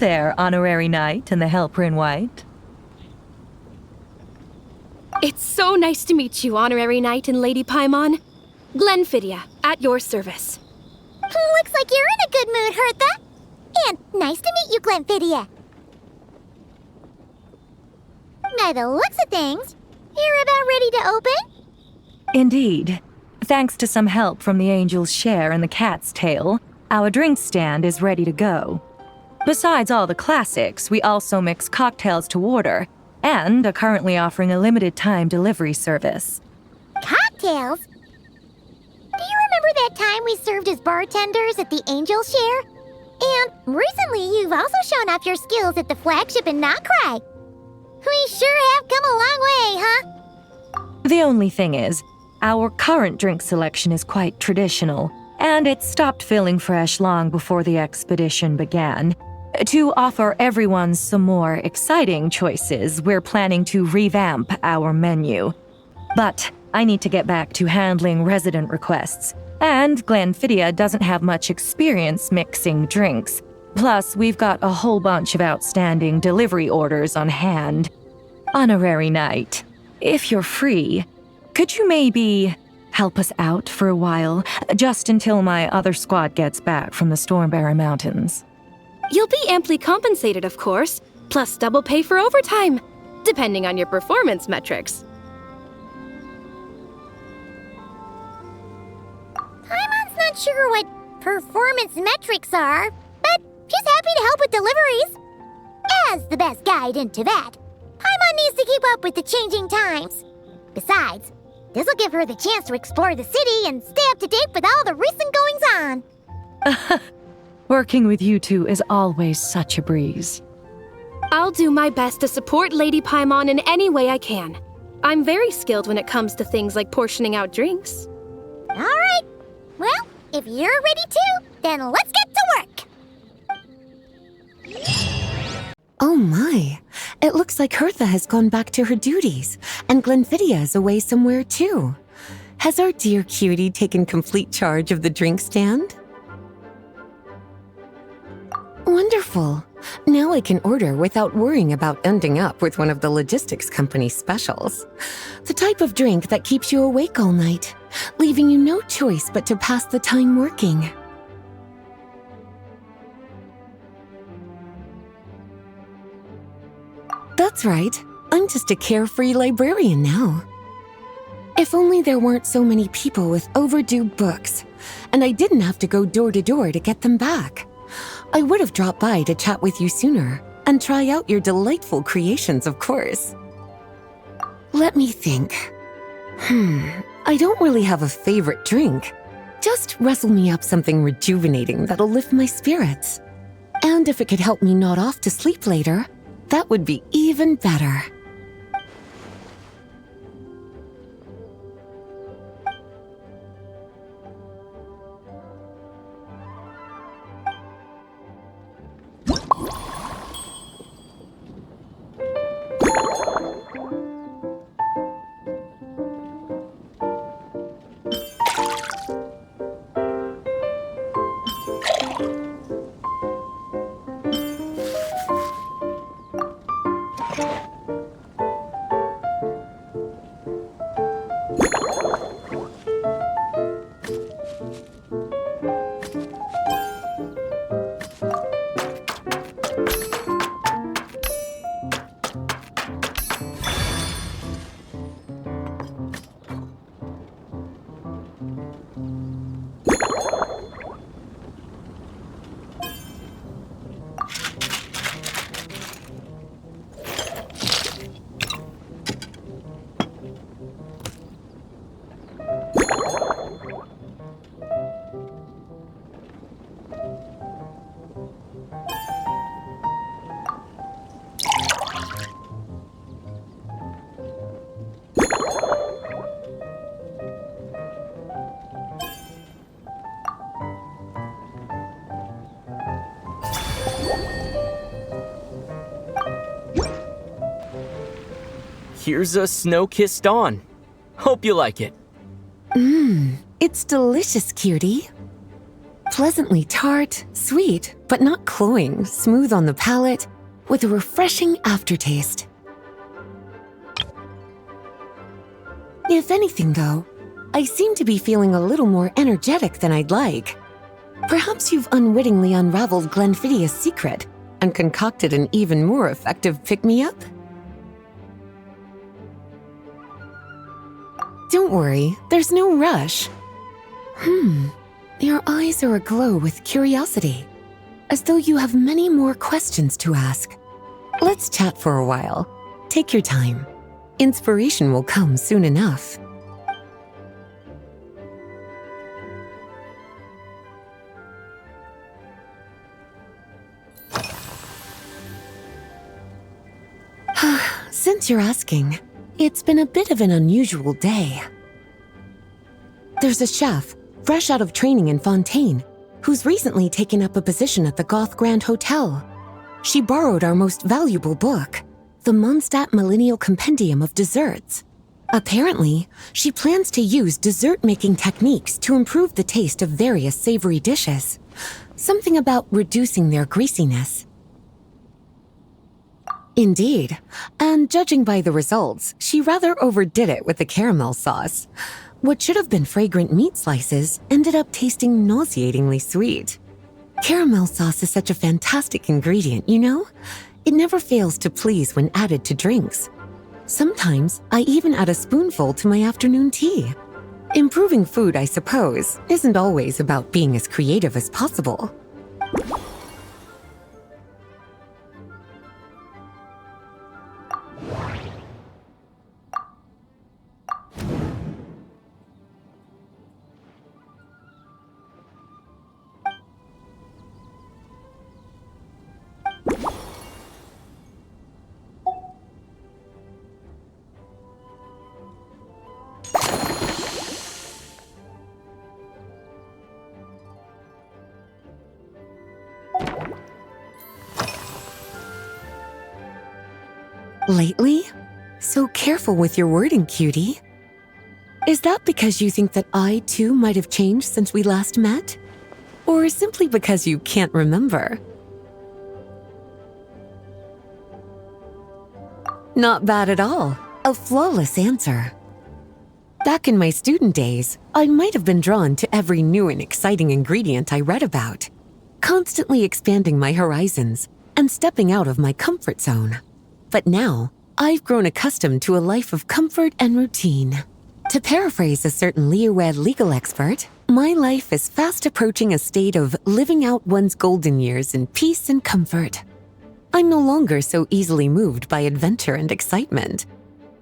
there, Honorary Knight and the Helper in White. It's so nice to meet you, Honorary Knight and Lady Paimon. Glenfidia, at your service. Looks like you're in a good mood, Hertha. And nice to meet you, Glenfidia. By the looks of things, you're about ready to open? Indeed. Thanks to some help from the Angel's Share and the Cat's Tail, our drink stand is ready to go. Besides all the classics, we also mix cocktails to order, and are currently offering a limited-time delivery service. Cocktails? Do you remember that time we served as bartenders at the Angel's Share? And recently you've also shown off your skills at the flagship in Nocry. We sure have come a long way, huh? The only thing is, our current drink selection is quite traditional, and it stopped feeling fresh long before the expedition began. To offer everyone some more exciting choices, we're planning to revamp our menu. But I need to get back to handling resident requests, and Glenfidia doesn't have much experience mixing drinks. Plus, we've got a whole bunch of outstanding delivery orders on hand. Honorary Knight, if you're free, could you maybe help us out for a while, just until my other squad gets back from the Stormbearer Mountains? You'll be amply compensated, of course, plus double pay for overtime, depending on your performance metrics. Paimon's not sure what performance metrics are, but she's happy to help with deliveries. As the best guide into that, Paimon needs to keep up with the changing times. Besides, this'll give her the chance to explore the city and stay up to date with all the recent goings-on. Working with you two is always such a breeze. I'll do my best to support Lady Paimon in any way I can. I'm very skilled when it comes to things like portioning out drinks. All right. Well, if you're ready too, then let's get to work. Oh my, it looks like Hertha has gone back to her duties, and Glenfidia is away somewhere too. Has our dear cutie taken complete charge of the drink stand? Wonderful. Now I can order without worrying about ending up with one of the logistics company's specials. The type of drink that keeps you awake all night, leaving you no choice but to pass the time working. That's right. I'm just a carefree librarian now. If only there weren't so many people with overdue books, and I didn't have to go door to door to get them back. I would have dropped by to chat with you sooner, and try out your delightful creations, of course. Let me think. I don't really have a favorite drink. Just wrestle me up something rejuvenating that'll lift my spirits. And if it could help me nod off to sleep later, that would be even better. Here's a snow-kissed dawn. Hope you like it. It's delicious, cutie. Pleasantly tart, sweet, but not cloying, smooth on the palate, with a refreshing aftertaste. If anything, though, I seem to be feeling a little more energetic than I'd like. Perhaps you've unwittingly unraveled Glenfiddia's secret and concocted an even more effective pick-me-up? Don't worry, there's no rush. Your eyes are aglow with curiosity, as though you have many more questions to ask. Let's chat for a while. Take your time. Inspiration will come soon enough. Since you're asking, it's been a bit of an unusual day. There's a chef, fresh out of training in Fontaine, who's recently taken up a position at the Goth Grand Hotel. She borrowed our most valuable book, the Mondstadt Millennial Compendium of Desserts. Apparently, she plans to use dessert-making techniques to improve the taste of various savory dishes. Something about reducing their greasiness. Indeed, and judging by the results, she rather overdid it with the caramel sauce. What should have been fragrant meat slices ended up tasting nauseatingly sweet. Caramel sauce is such a fantastic ingredient, you know? It never fails to please when added to drinks. Sometimes I even add a spoonful to my afternoon tea. Improving food, I suppose, isn't always about being as creative as possible. Lately? So careful with your wording, cutie. Is that because you think that I, too, might have changed since we last met? Or simply because you can't remember? Not bad at all. A flawless answer. Back in my student days, I might have been drawn to every new and exciting ingredient I read about, constantly expanding my horizons and stepping out of my comfort zone. But now, I've grown accustomed to a life of comfort and routine. To paraphrase a certain Leewed legal expert, my life is fast approaching a state of living out one's golden years in peace and comfort. I'm no longer so easily moved by adventure and excitement.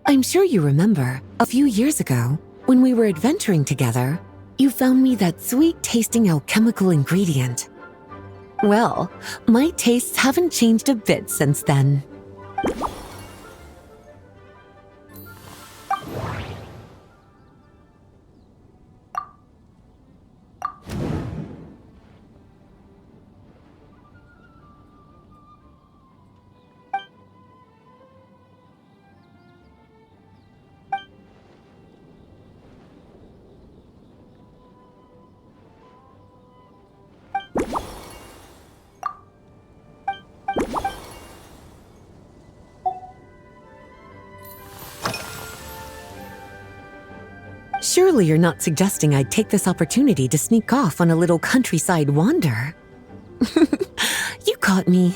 I'm sure you remember, a few years ago, when we were adventuring together, you found me that sweet-tasting alchemical ingredient. Well, my tastes haven't changed a bit since then. Surely you're not suggesting I'd take this opportunity to sneak off on a little countryside wander? You caught me.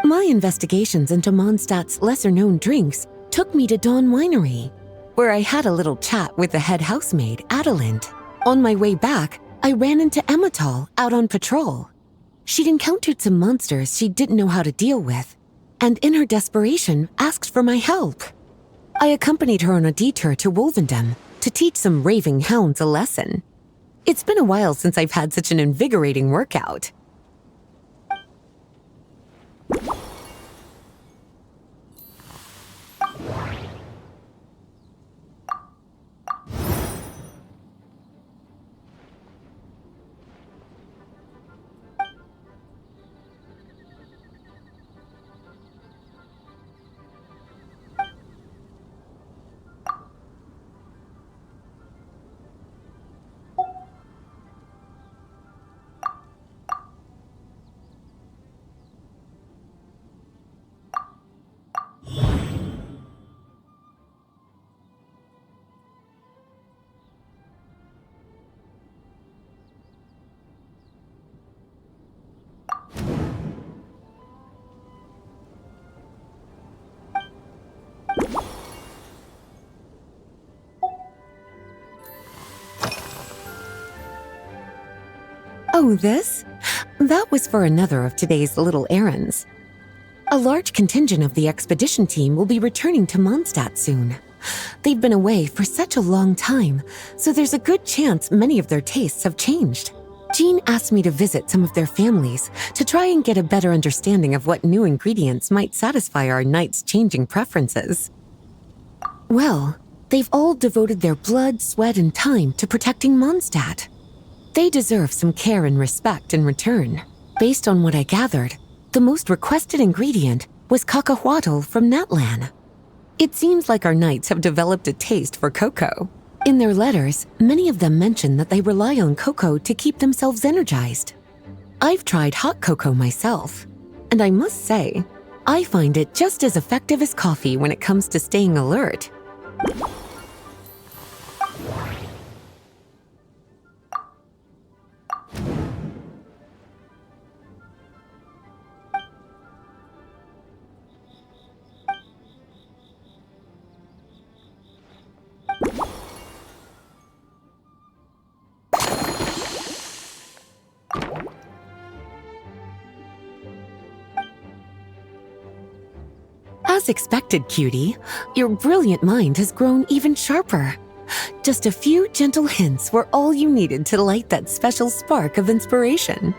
My investigations into Mondstadt's lesser-known drinks took me to Dawn Winery, where I had a little chat with the head housemaid, Adelind. On my way back, I ran into Emilie out on patrol. She'd encountered some monsters she didn't know how to deal with, and in her desperation, asked for my help. I accompanied her on a detour to Wolvendom to teach some raving hounds a lesson. It's been a while since I've had such an invigorating workout. Oh, this? That was for another of today's little errands. A large contingent of the expedition team will be returning to Mondstadt soon. They've been away for such a long time, so there's a good chance many of their tastes have changed. Jean asked me to visit some of their families to try and get a better understanding of what new ingredients might satisfy our knights' changing preferences. Well, they've all devoted their blood, sweat, and time to protecting Mondstadt. They deserve some care and respect in return. Based on what I gathered, the most requested ingredient was cacahuatl from Natlan. It seems like our knights have developed a taste for cocoa. In their letters, many of them mention that they rely on cocoa to keep themselves energized. I've tried hot cocoa myself, and I must say, I find it just as effective as coffee when it comes to staying alert. As expected, cutie, your brilliant mind has grown even sharper. Just a few gentle hints were all you needed to light that special spark of inspiration.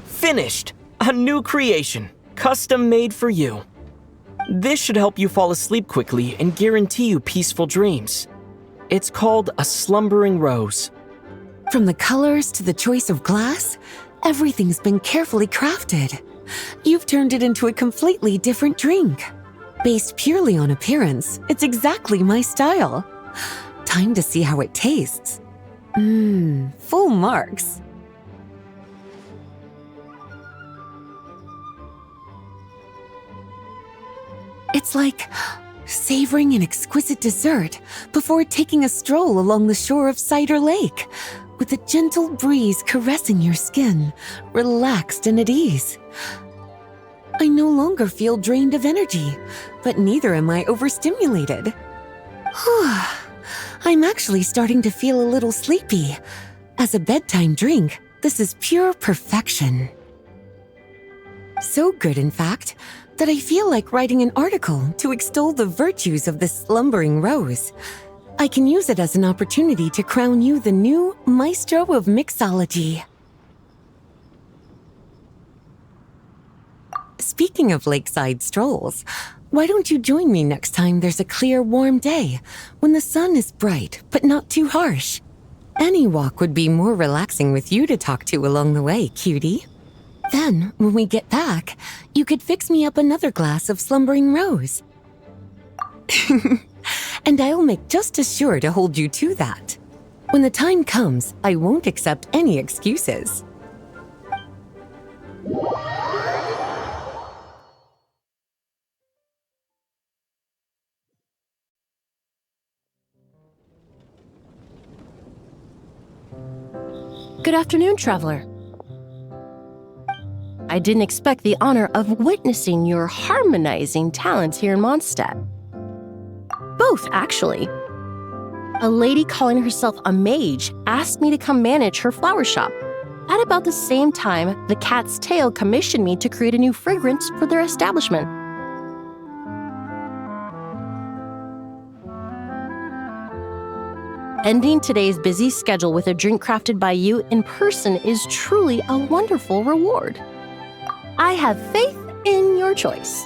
Finished! A new creation, custom made for you. This should help you fall asleep quickly and guarantee you peaceful dreams. It's called a slumbering rose. From the colors to the choice of glass, everything's been carefully crafted. You've turned it into a completely different drink. Based purely on appearance, it's exactly my style. Time to see how it tastes. Full marks. It's like savoring an exquisite dessert before taking a stroll along the shore of Cider Lake, with a gentle breeze caressing your skin, relaxed and at ease. I no longer feel drained of energy, but neither am I overstimulated. I'm actually starting to feel a little sleepy. As a bedtime drink, this is pure perfection. So good, in fact, that I feel like writing an article to extol the virtues of this slumbering rose. I can use it as an opportunity to crown you the new Maestro of Mixology. Speaking of lakeside strolls, why don't you join me next time there's a clear, warm day, when the sun is bright but not too harsh? Any walk would be more relaxing with you to talk to along the way, cutie. Then, when we get back, you could fix me up another glass of slumbering rose. And I'll make just as sure to hold you to that. When the time comes, I won't accept any excuses. Good afternoon, traveler. I didn't expect the honor of witnessing your harmonizing talents here in Mondstadt. Both, actually. A lady calling herself a mage asked me to come manage her flower shop. At about the same time, the Cat's Tail commissioned me to create a new fragrance for their establishment. Ending today's busy schedule with a drink crafted by you in person is truly a wonderful reward. I have faith in your choice.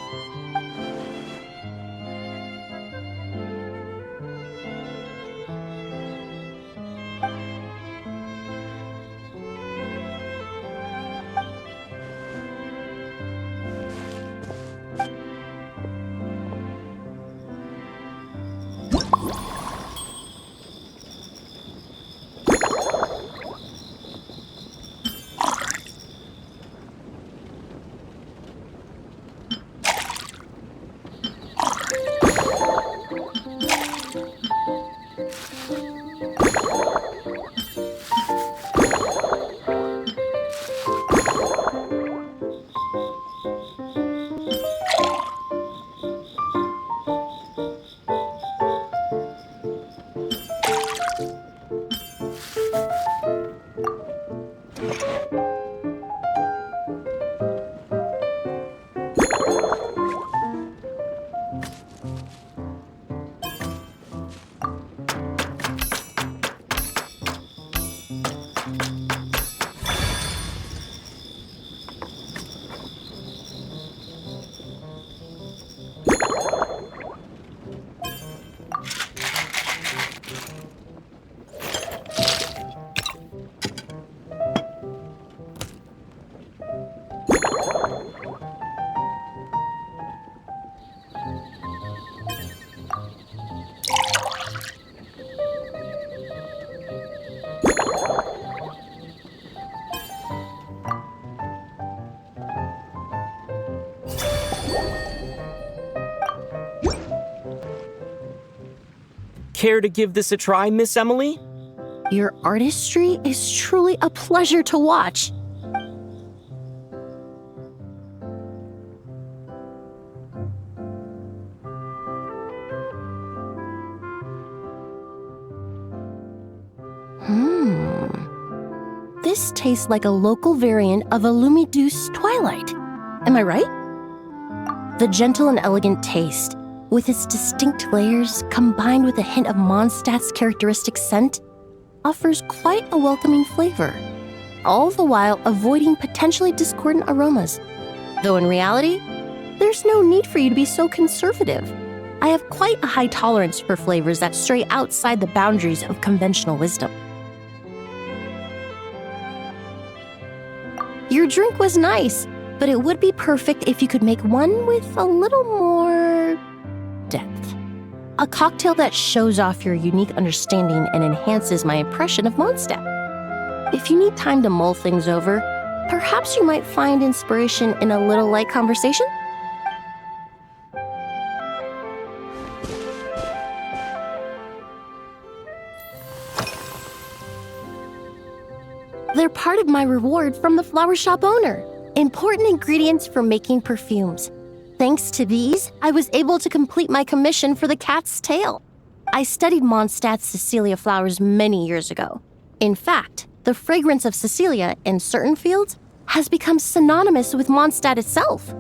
Care to give this a try, Miss Emilie? Your artistry is truly a pleasure to watch. This tastes like a local variant of a Lumiduce Twilight. Am I right? The gentle and elegant taste, with its distinct layers combined with a hint of Mondstadt's characteristic scent, offers quite a welcoming flavor, all the while avoiding potentially discordant aromas. Though in reality, there's no need for you to be so conservative. I have quite a high tolerance for flavors that stray outside the boundaries of conventional wisdom. Your drink was nice, but it would be perfect if you could make one with a little more depth. A cocktail that shows off your unique understanding and enhances my impression of Mondstadt. If you need time to mull things over, perhaps you might find inspiration in a little light conversation? They're part of my reward from the flower shop owner. Important ingredients for making perfumes. Thanks to these, I was able to complete my commission for the Cat's Tail. I studied Mondstadt's Cecilia flowers many years ago. In fact, the fragrance of Cecilia in certain fields has become synonymous with Mondstadt itself.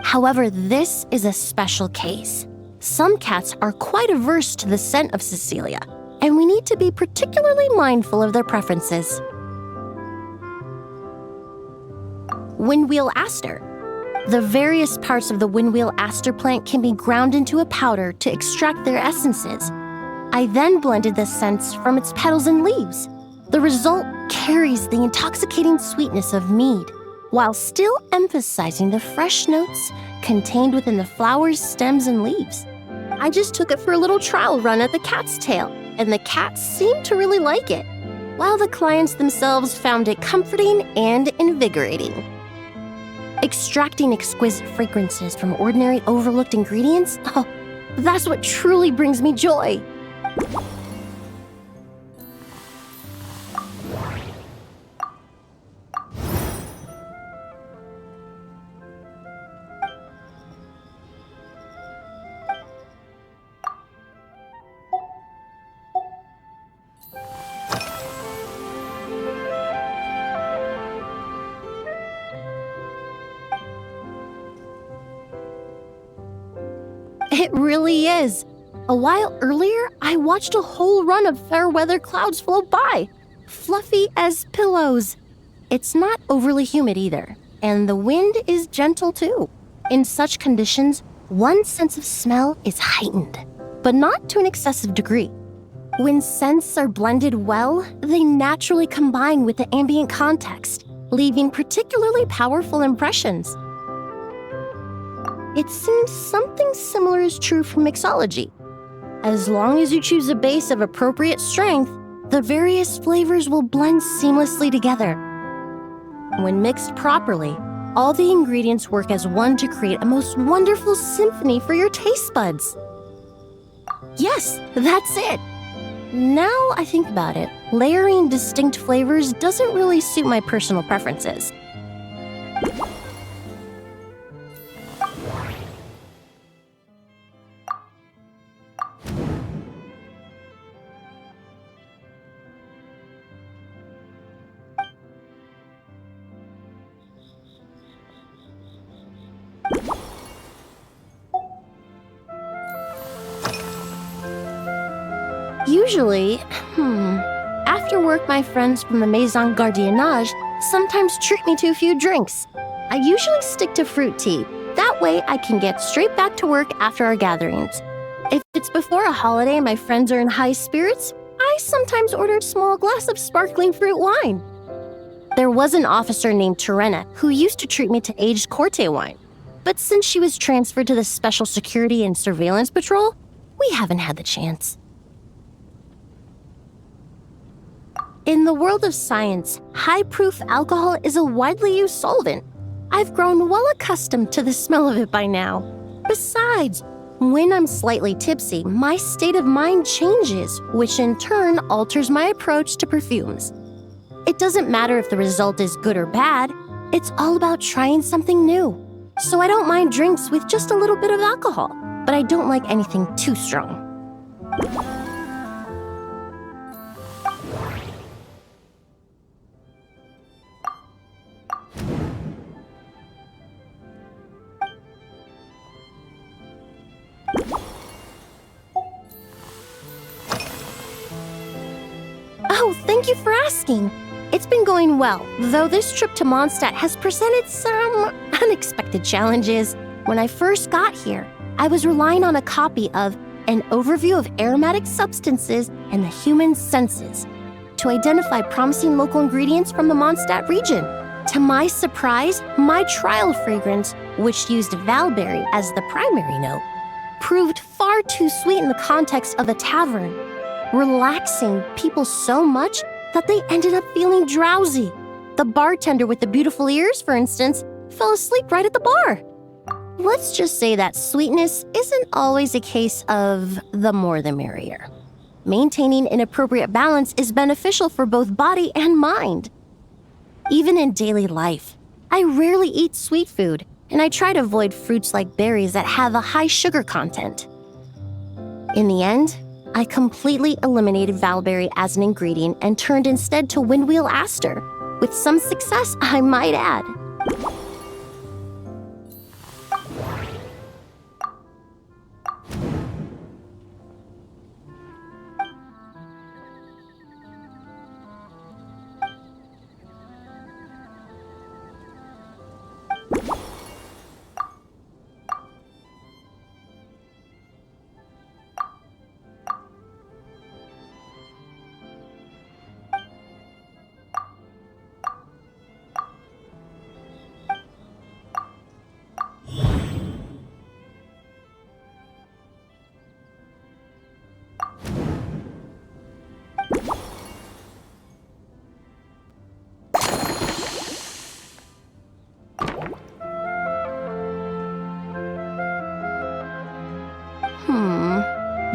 However, this is a special case. Some cats are quite averse to the scent of Cecilia, and we need to be particularly mindful of their preferences. Windwheel aster. The various parts of the windwheel aster plant can be ground into a powder to extract their essences. I then blended the scents from its petals and leaves. The result carries the intoxicating sweetness of mead, while still emphasizing the fresh notes contained within the flower's stems and leaves. I just took it for a little trial run at the Cat's Tail, and the cats seemed to really like it, while the clients themselves found it comforting and invigorating. Extracting exquisite fragrances from ordinary overlooked ingredients? Oh, that's what truly brings me joy. really is. A while earlier, I watched a whole run of fair weather clouds float by, fluffy as pillows. It's not overly humid either, and the wind is gentle too. In such conditions, one's sense of smell is heightened, but not to an excessive degree. When scents are blended well, they naturally combine with the ambient context, leaving particularly powerful impressions. It seems something similar is true for mixology. As long as you choose a base of appropriate strength, the various flavors will blend seamlessly together. When mixed properly, all the ingredients work as one to create a most wonderful symphony for your taste buds. Yes, that's it. Now I think about it, layering distinct flavors doesn't really suit my personal preferences. Usually, after work, my friends from the Maison Gardiennage sometimes treat me to a few drinks. I usually stick to fruit tea. That way, I can get straight back to work after our gatherings. If it's before a holiday and my friends are in high spirits, I sometimes order a small glass of sparkling fruit wine. There was an officer named Terena who used to treat me to aged Corte wine. But since she was transferred to the Special Security and Surveillance Patrol, we haven't had the chance. In the world of science, high-proof alcohol is a widely used solvent. I've grown well accustomed to the smell of it by now. Besides, when I'm slightly tipsy, my state of mind changes, which in turn alters my approach to perfumes. It doesn't matter if the result is good or bad, it's all about trying something new. So I don't mind drinks with just a little bit of alcohol, but I don't like anything too strong. Oh, thank you for asking. It's been going well, though this trip to Mondstadt has presented some unexpected challenges. When I first got here, I was relying on a copy of An Overview of Aromatic Substances and the Human Senses to identify promising local ingredients from the Mondstadt region. To my surprise, my trial fragrance, which used valberry as the primary note, proved far too sweet in the context of a tavern, relaxing people so much that they ended up feeling drowsy. The bartender with the beautiful ears, for instance, fell asleep right at the bar. Let's just say that sweetness isn't always a case of the more the merrier. Maintaining an appropriate balance is beneficial for both body and mind. Even in daily life, I rarely eat sweet food, and I try to avoid fruits like berries that have a high sugar content. In the end, I completely eliminated valberry as an ingredient and turned instead to windwheel aster, with some success, I might add.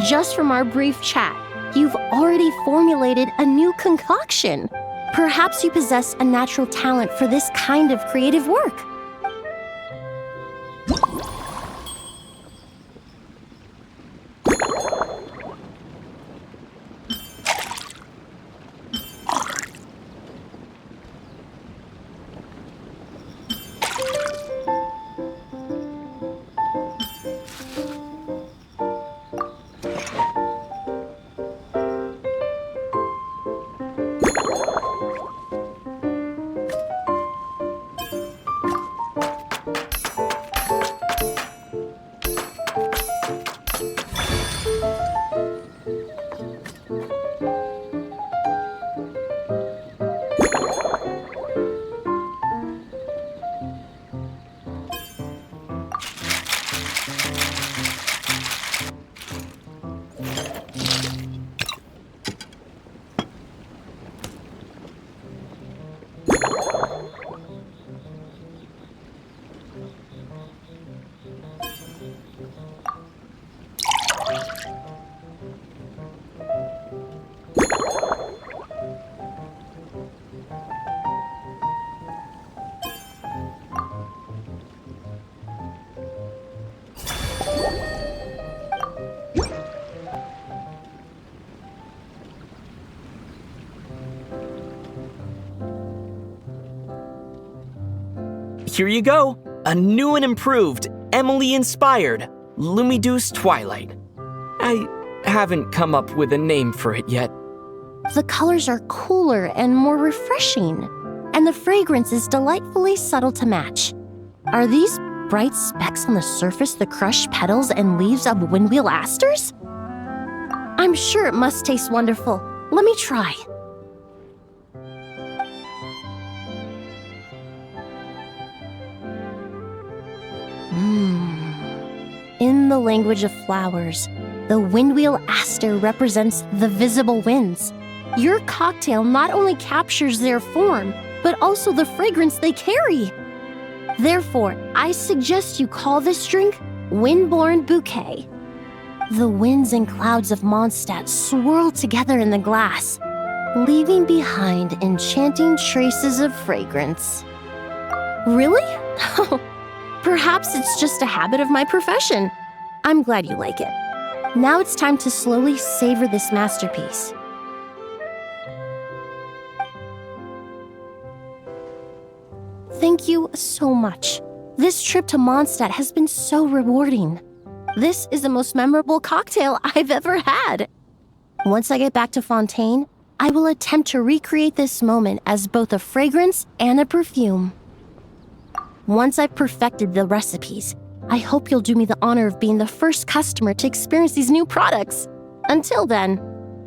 Just from our brief chat, you've already formulated a new concoction. Perhaps you possess a natural talent for this kind of creative work. Here you go. A new and improved, Emilie-inspired Lumideuse Twilight. I haven't come up with a name for it yet. The colors are cooler and more refreshing, and the fragrance is delightfully subtle to match. Are these bright specks on the surface the crushed petals and leaves of windwheel asters? I'm sure it must taste wonderful. Let me try. In the language of flowers, the windwheel aster represents the visible winds. Your cocktail not only captures their form, but also the fragrance they carry. Therefore, I suggest you call this drink Windborne Bouquet. The winds and clouds of Mondstadt swirl together in the glass, leaving behind enchanting traces of fragrance. Really? Perhaps it's just a habit of my profession. I'm glad you like it. Now it's time to slowly savor this masterpiece. Thank you so much. This trip to Mondstadt has been so rewarding. This is the most memorable cocktail I've ever had. Once I get back to Fontaine, I will attempt to recreate this moment as both a fragrance and a perfume. Once I've perfected the recipes, I hope you'll do me the honor of being the first customer to experience these new products. Until then,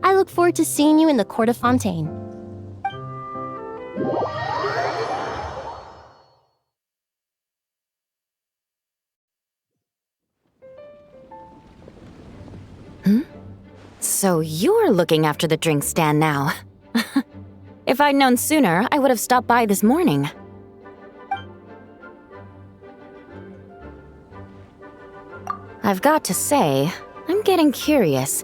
I look forward to seeing you in the Court of Fontaine. So you're looking after the drink stand now. If I'd known sooner, I would have stopped by this morning. I've got to say, I'm getting curious.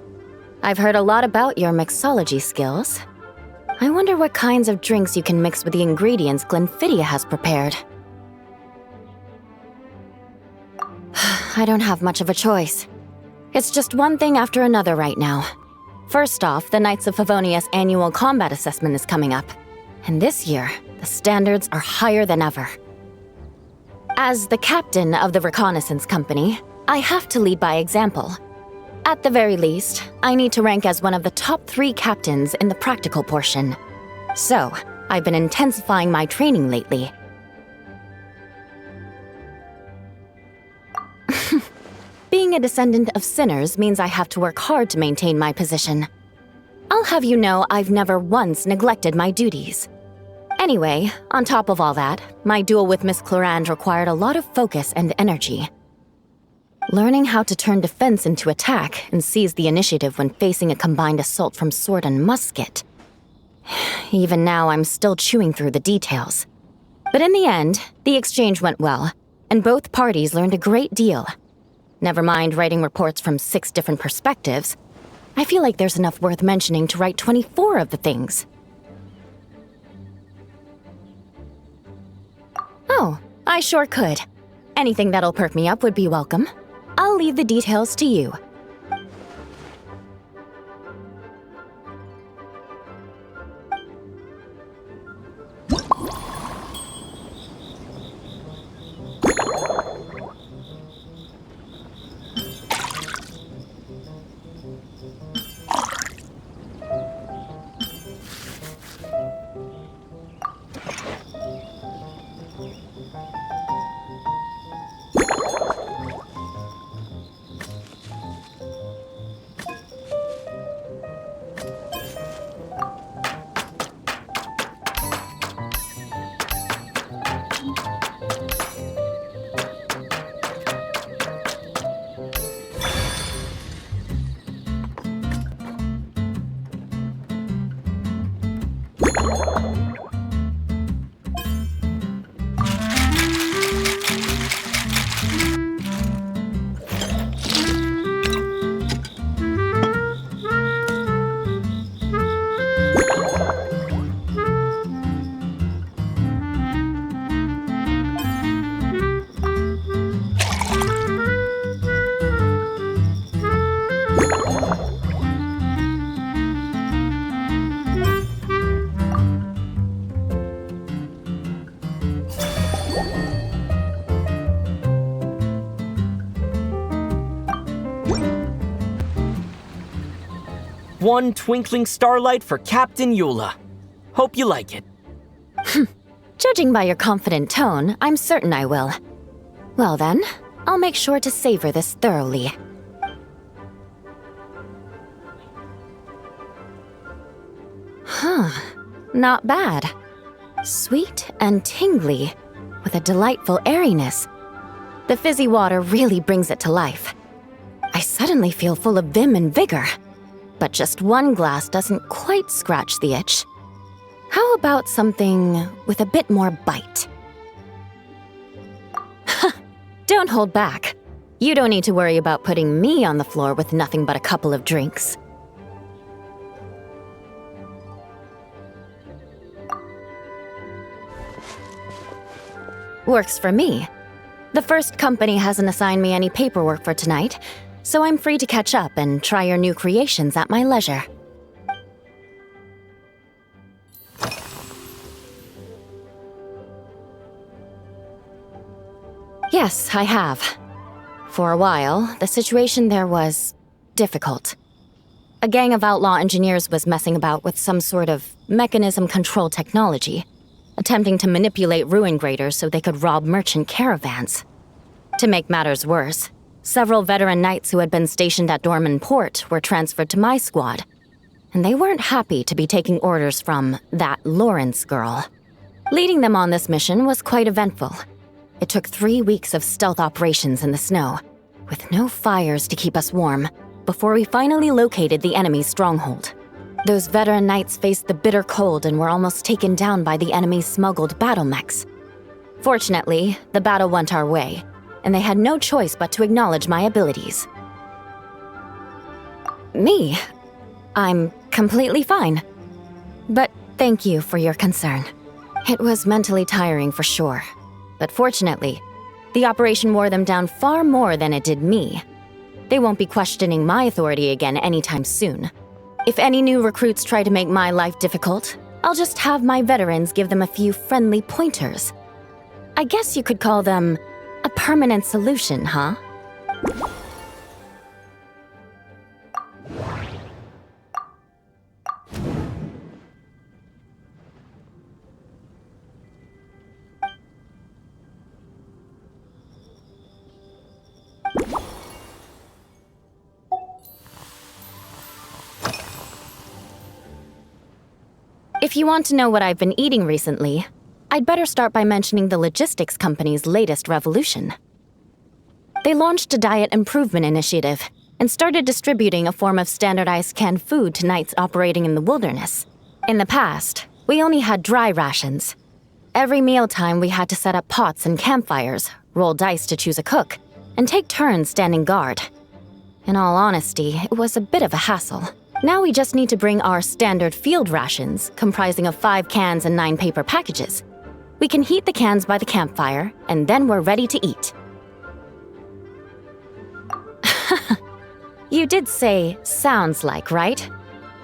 I've heard a lot about your mixology skills. I wonder what kinds of drinks you can mix with the ingredients Glenfiddich has prepared. I don't have much of a choice. It's just one thing after another right now. First off, the Knights of Favonius annual combat assessment is coming up. And this year, the standards are higher than ever. As the captain of the reconnaissance company, I have to lead by example. At the very least, I need to rank as one of the top 3 captains in the practical portion. So, I've been intensifying my training lately. Being a descendant of sinners means I have to work hard to maintain my position. I'll have you know I've never once neglected my duties. Anyway, on top of all that, my duel with Miss Clorinde required a lot of focus and energy. Learning how to turn defense into attack and seize the initiative when facing a combined assault from sword and musket. Even now, I'm still chewing through the details. But in the end, the exchange went well, and both parties learned a great deal. Never mind writing reports from 6 different perspectives, I feel like there's enough worth mentioning to write 24 of the things. Oh, I sure could. Anything that'll perk me up would be welcome. I'll leave the details to you. One twinkling starlight for Captain Eula. Hope you like it. Judging by your confident tone, I'm certain I will. Well then, I'll make sure to savor this thoroughly. Huh, not bad. Sweet and tingly, with a delightful airiness. The fizzy water really brings it to life. I suddenly feel full of vim and vigor. But just one glass doesn't quite scratch the itch. How about something with a bit more bite? Don't hold back. You don't need to worry about putting me on the floor with nothing but a couple of drinks. Works for me. The first company hasn't assigned me any paperwork for tonight, so I'm free to catch up and try your new creations at my leisure. Yes, I have. For a while, the situation there was difficult. A gang of outlaw engineers was messing about with some sort of mechanism control technology, attempting to manipulate ruin graders so they could rob merchant caravans. To make matters worse, several veteran knights who had been stationed at Dorman Port were transferred to my squad, and they weren't happy to be taking orders from that Lawrence girl. Leading them on this mission was quite eventful. It took 3 weeks of stealth operations in the snow, with no fires to keep us warm, before we finally located the enemy's stronghold. Those veteran knights faced the bitter cold and were almost taken down by the enemy's smuggled battle mechs. Fortunately, the battle went our way, and they had no choice but to acknowledge my abilities. Me? I'm completely fine. But thank you for your concern. It was mentally tiring for sure, but fortunately, the operation wore them down far more than it did me. They won't be questioning my authority again anytime soon. If any new recruits try to make my life difficult, I'll just have my veterans give them a few friendly pointers. I guess you could call them a permanent solution, huh? If you want to know what I've been eating recently, I'd better start by mentioning the logistics company's latest revolution. They launched a diet improvement initiative and started distributing a form of standardized canned food to knights operating in the wilderness. In the past, we only had dry rations. Every mealtime we had to set up pots and campfires, roll dice to choose a cook, and take turns standing guard. In all honesty, it was a bit of a hassle. Now we just need to bring our standard field rations, comprising of 5 cans and 9 paper packages. We can heat the cans by the campfire, and then we're ready to eat. You did say, sounds like, right?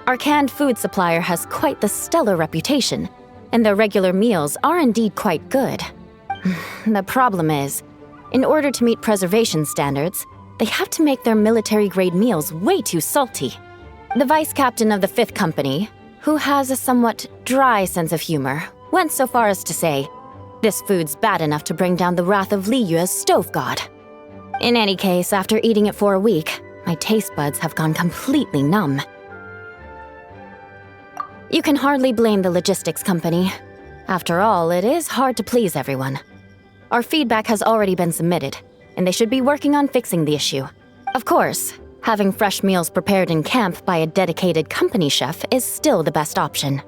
Our canned food supplier has quite the stellar reputation, and their regular meals are indeed quite good. The problem is, in order to meet preservation standards, they have to make their military-grade meals way too salty. The vice captain of the 5th Company, who has a somewhat dry sense of humor, went so far as to say, "This food's bad enough to bring down the wrath of Liyue's stove god." In any case, after eating it for a week, my taste buds have gone completely numb. You can hardly blame the logistics company. After all, it is hard to please everyone. Our feedback has already been submitted, and they should be working on fixing the issue. Of course, having fresh meals prepared in camp by a dedicated company chef is still the best option.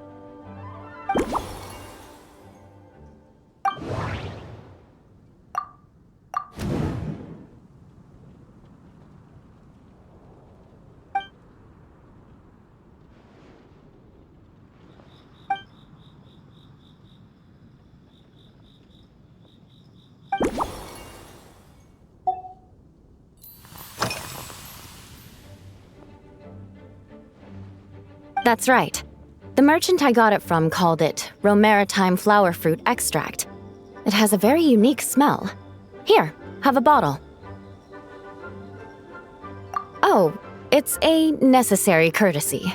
That's right. The merchant I got it from called it Romaritime flower fruit extract. It has a very unique smell. Here, have a bottle. Oh, it's a necessary courtesy.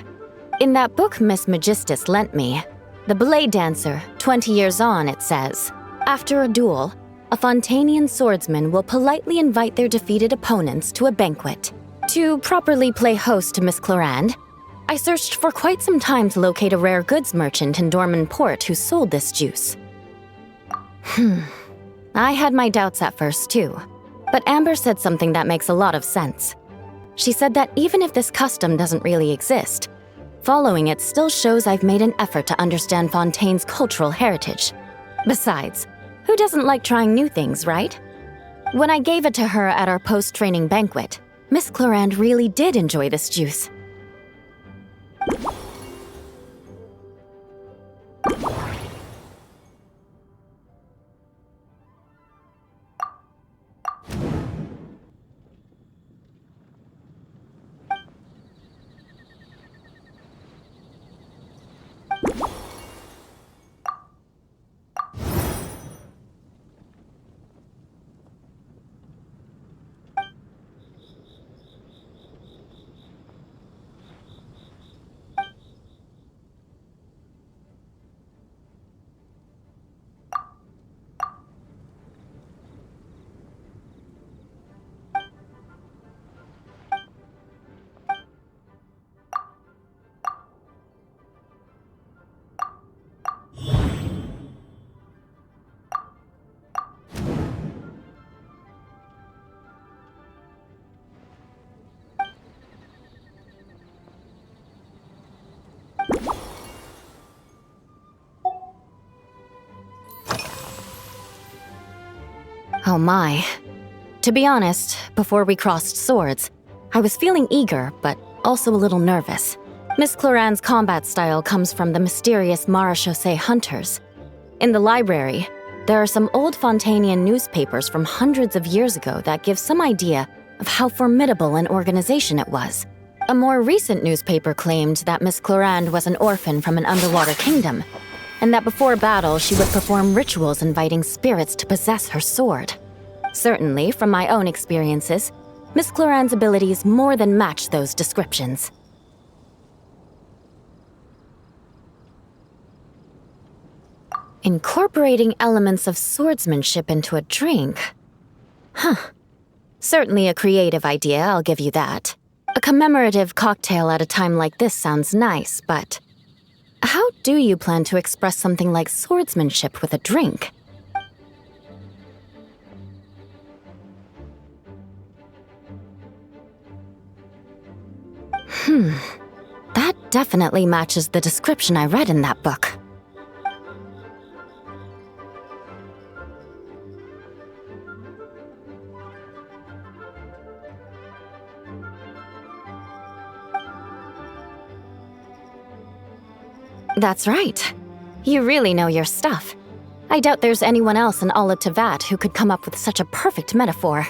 In that book Miss Magistus lent me, The Blade Dancer, 20 years on, it says, after a duel, a Fontanian swordsman will politely invite their defeated opponents to a banquet. To properly play host to Miss Clorinde, I searched for quite some time to locate a rare goods merchant in Dorman Port who sold this juice. I had my doubts at first too, but Amber said something that makes a lot of sense. She said that even if this custom doesn't really exist, following it still shows I've made an effort to understand Fontaine's cultural heritage. Besides, who doesn't like trying new things, right? When I gave it to her at our post-training banquet, Miss Clorinde really did enjoy this juice. Oh my. To be honest, before we crossed swords, I was feeling eager, but also a little nervous. Miss Clorinde's combat style comes from the mysterious Marechaussee hunters. In the library, there are some old Fontanian newspapers from hundreds of years ago that give some idea of how formidable an organization it was. A more recent newspaper claimed that Miss Clorinde was an orphan from an underwater kingdom, and that before battle she would perform rituals inviting spirits to possess her sword. Certainly, from my own experiences, Miss Clorinde's abilities more than match those descriptions. Incorporating elements of swordsmanship into a drink? Huh. Certainly a creative idea, I'll give you that. A commemorative cocktail at a time like this sounds nice, but how do you plan to express something like swordsmanship with a drink? That definitely matches the description I read in that book. That's right. You really know your stuff. I doubt there's anyone else in all of Tevat who could come up with such a perfect metaphor.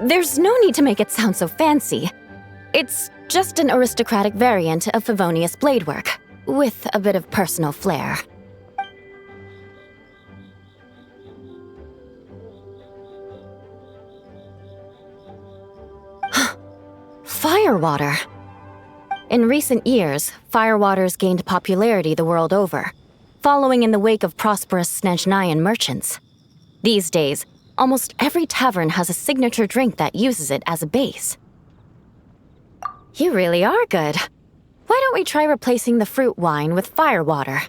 There's no need to make it sound so fancy. It's just an aristocratic variant of Favonius bladework, with a bit of personal flair. Firewater! In recent years, firewaters gained popularity the world over, following in the wake of prosperous Snezhnayan merchants. These days, almost every tavern has a signature drink that uses it as a base. You really are good. Why don't we try replacing the fruit wine with firewater?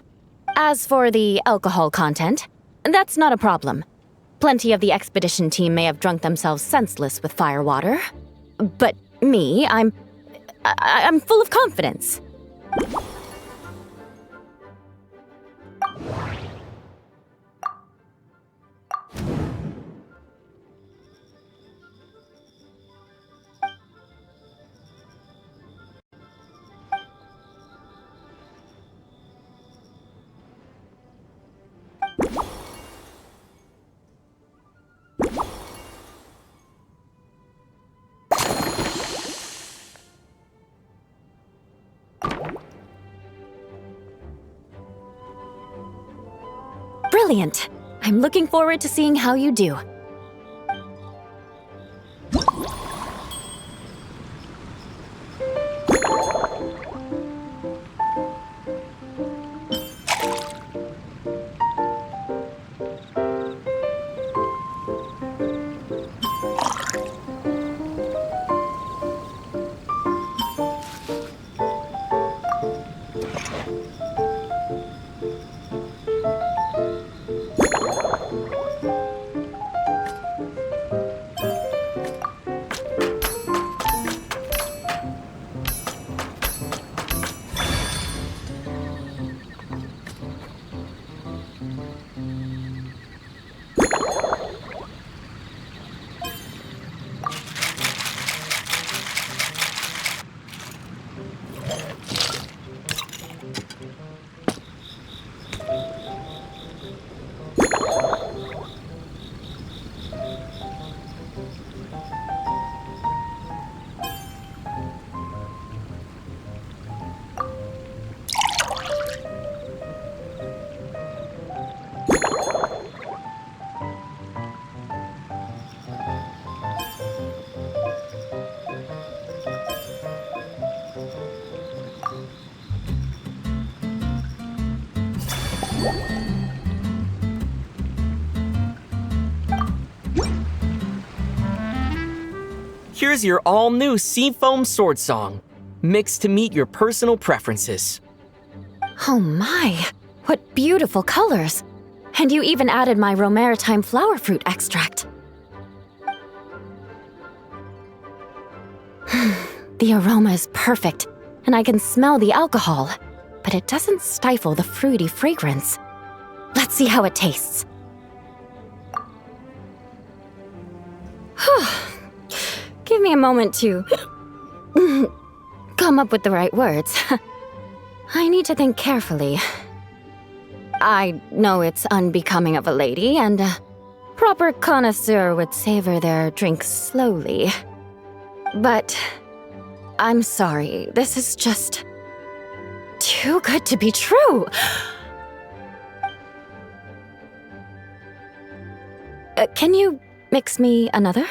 As for the alcohol content, that's not a problem. Plenty of the expedition team may have drunk themselves senseless with firewater. But me, I'm full of confidence. Brilliant! I'm looking forward to seeing how you do. Here's your all-new Seafoam Sword Song, mixed to meet your personal preferences. Oh my, what beautiful colors! And you even added my Romaritime flower fruit extract. The aroma is perfect, and I can smell the alcohol, but it doesn't stifle the fruity fragrance. Let's see how it tastes. Give me a moment to come up with the right words. I need to think carefully. I know it's unbecoming of a lady, and a proper connoisseur would savor their drinks slowly. But I'm sorry, this is just too good to be true. Can you mix me another?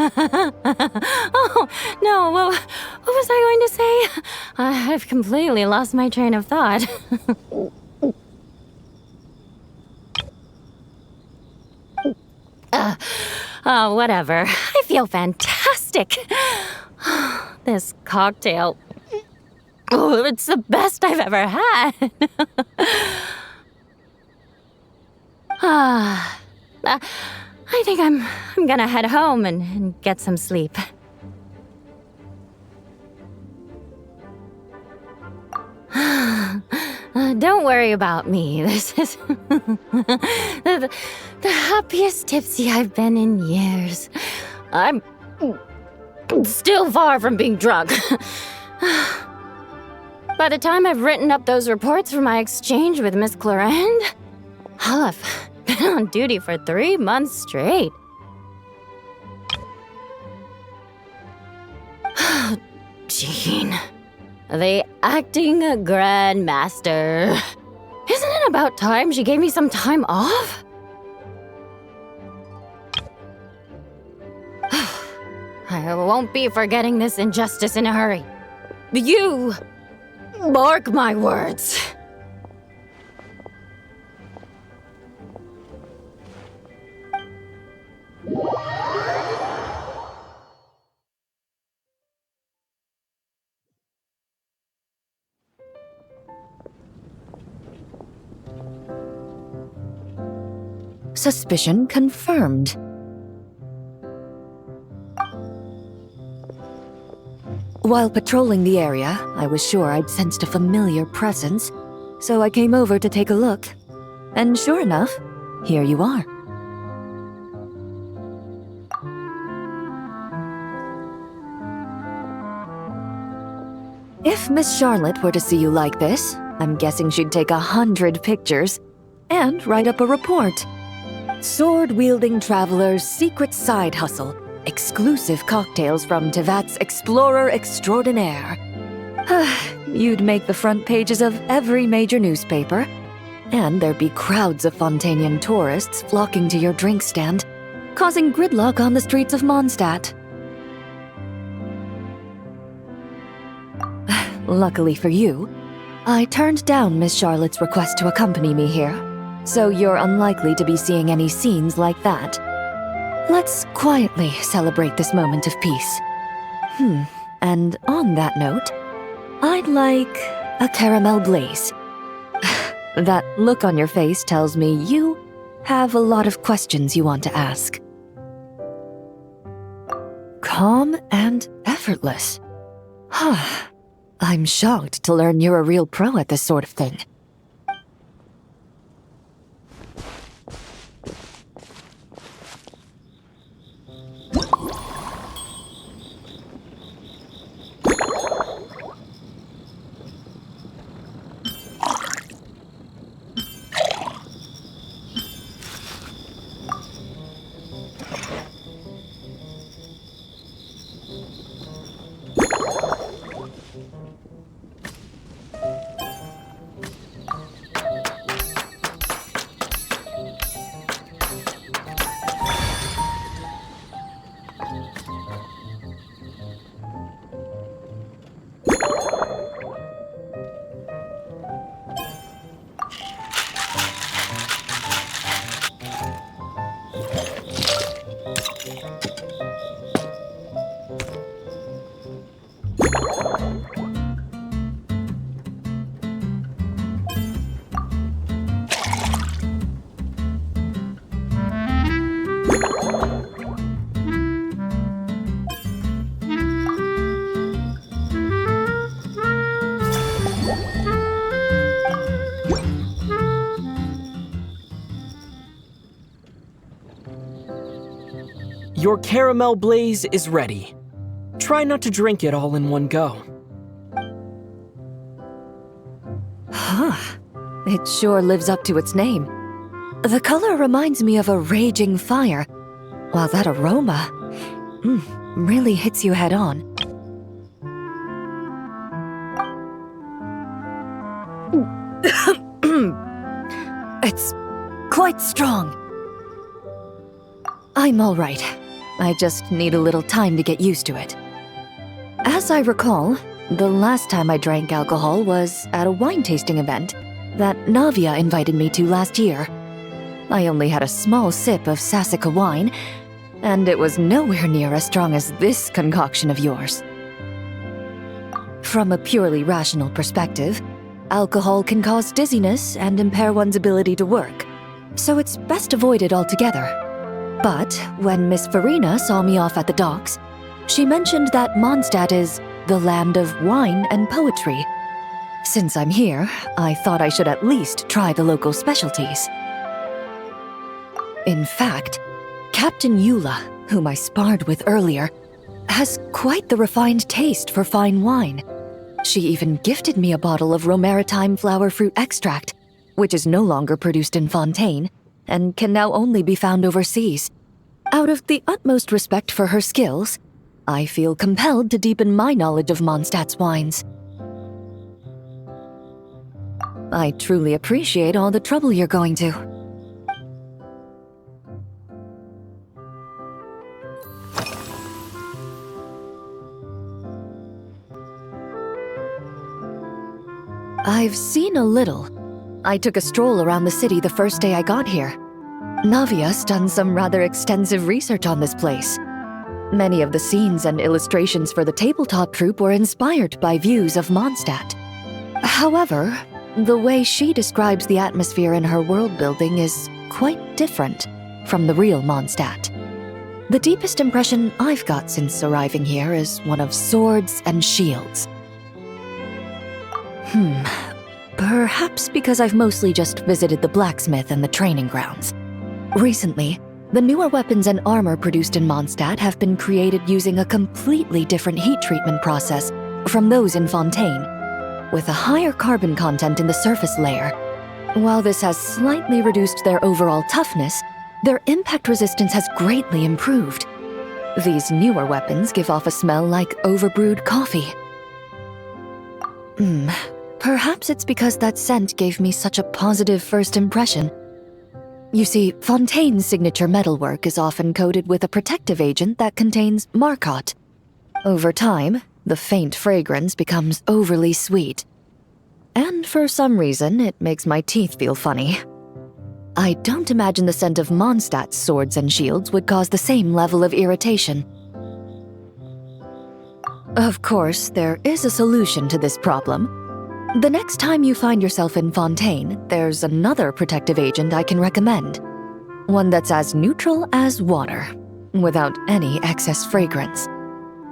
Oh, no, what was I going to say? I've completely lost my train of thought. Whatever. I feel fantastic. This cocktail. Oh, it's the best I've ever had. I think I'm gonna head home and get some sleep. Don't worry about me. This is the happiest tipsy I've been in years. I'm still far from being drunk. By the time I've written up those reports for my exchange with Miss Clorinde, I'll have been on duty for 3 months straight. Jean, the acting grandmaster. Isn't it about time she gave me some time off? I won't be forgetting this injustice in a hurry. You mark my words. Suspicion confirmed. While patrolling the area, I was sure I'd sensed a familiar presence, so I came over to take a look. And sure enough, here you are. If Miss Charlotte were to see you like this, I'm guessing she'd take 100 pictures and write up a report. Sword-wielding traveler's secret side hustle. Exclusive cocktails from Tevat's Explorer Extraordinaire. You'd make the front pages of every major newspaper, and there'd be crowds of Fontanian tourists flocking to your drink stand, causing gridlock on the streets of Mondstadt. Luckily for you, I turned down Miss Charlotte's request to accompany me here, so you're unlikely to be seeing any scenes like that. Let's quietly celebrate this moment of peace. And on that note, I'd like a caramel blaze. That look on your face tells me you have a lot of questions you want to ask. Calm and effortless. I'm shocked to learn you're a real pro at this sort of thing. Your caramel blaze is ready. Try not to drink it all in one go. It sure lives up to its name. The color reminds me of a raging fire, while that aroma really hits you head on. It's quite strong. I'm all right. I just need a little time to get used to it. As I recall, the last time I drank alcohol was at a wine tasting event that Navia invited me to last year. I only had a small sip of Sassica wine, and it was nowhere near as strong as this concoction of yours. From a purely rational perspective, alcohol can cause dizziness and impair one's ability to work, so it's best avoided altogether. But when Miss Farina saw me off at the docks, she mentioned that Mondstadt is the land of wine and poetry. Since I'm here, I thought I should at least try the local specialties. In fact, Captain Eula, whom I sparred with earlier, has quite the refined taste for fine wine. She even gifted me a bottle of Romaritime flower fruit extract, which is no longer produced in Fontaine, and can now only be found overseas. Out of the utmost respect for her skills, I feel compelled to deepen my knowledge of Mondstadt's wines. I truly appreciate all the trouble you're going to. I've seen a little. I took a stroll around the city the first day I got here. Navia's done some rather extensive research on this place. Many of the scenes and illustrations for the tabletop troupe were inspired by views of Mondstadt. However, the way she describes the atmosphere in her world building is quite different from the real Mondstadt. The deepest impression I've got since arriving here is one of swords and shields. Perhaps because I've mostly just visited the blacksmith and the training grounds. Recently, the newer weapons and armor produced in Mondstadt have been created using a completely different heat treatment process from those in Fontaine, with a higher carbon content in the surface layer. While this has slightly reduced their overall toughness, their impact resistance has greatly improved. These newer weapons give off a smell like overbrewed coffee. Perhaps it's because that scent gave me such a positive first impression. You see, Fontaine's signature metalwork is often coated with a protective agent that contains marcotte. Over time, the faint fragrance becomes overly sweet. And for some reason, it makes my teeth feel funny. I don't imagine the scent of Mondstadt's swords and shields would cause the same level of irritation. Of course, there is a solution to this problem. The next time you find yourself in Fontaine, there's another protective agent I can recommend. One that's as neutral as water, without any excess fragrance.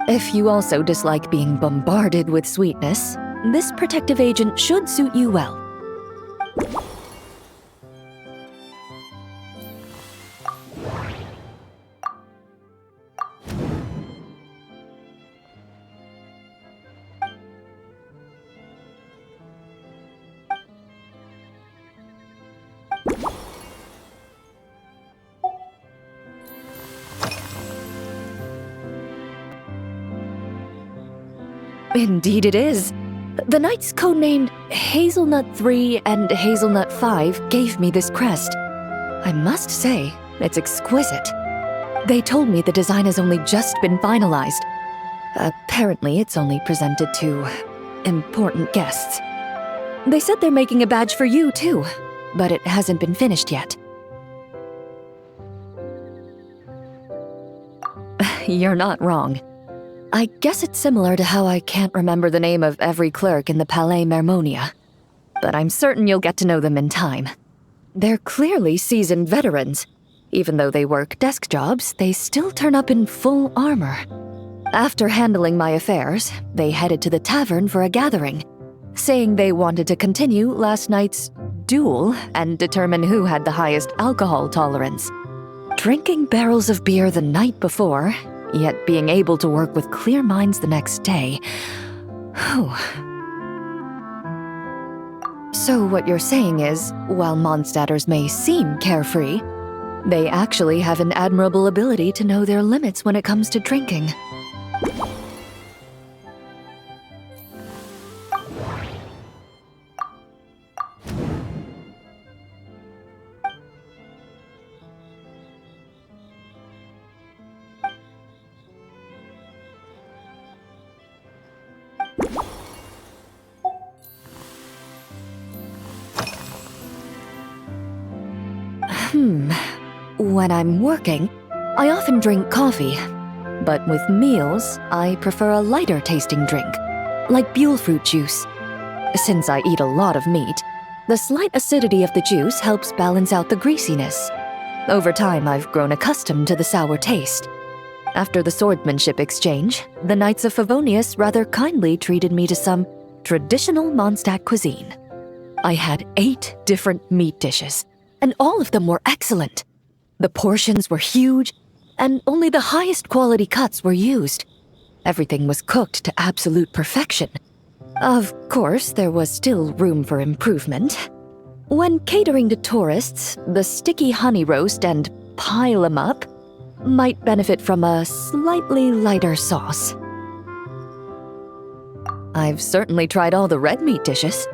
If you also dislike being bombarded with sweetness, this protective agent should suit you well. Indeed it is. The knights codenamed Hazelnut 3 and Hazelnut 5 gave me this crest. I must say, it's exquisite. They told me the design has only just been finalized. Apparently, it's only presented to important guests. They said they're making a badge for you, too, but it hasn't been finished yet. You're not wrong. I guess it's similar to how I can't remember the name of every clerk in the Palais Mermonia. But I'm certain you'll get to know them in time. They're clearly seasoned veterans. Even though they work desk jobs, they still turn up in full armor. After handling my affairs, they headed to the tavern for a gathering, saying they wanted to continue last night's duel and determine who had the highest alcohol tolerance. Drinking barrels of beer the night before, yet being able to work with clear minds the next day. Whew. So what you're saying is, while Mondstadters may seem carefree, they actually have an admirable ability to know their limits when it comes to drinking. When I'm working, I often drink coffee. But with meals, I prefer a lighter tasting drink, like Buell fruit juice. Since I eat a lot of meat, the slight acidity of the juice helps balance out the greasiness. Over time, I've grown accustomed to the sour taste. After the swordsmanship exchange, the Knights of Favonius rather kindly treated me to some traditional Mondstadt cuisine. I had 8 different meat dishes, and all of them were excellent. The portions were huge, and only the highest quality cuts were used. Everything was cooked to absolute perfection. Of course, there was still room for improvement. When catering to tourists, the sticky honey roast and pile 'em up might benefit from a slightly lighter sauce. I've certainly tried all the red meat dishes.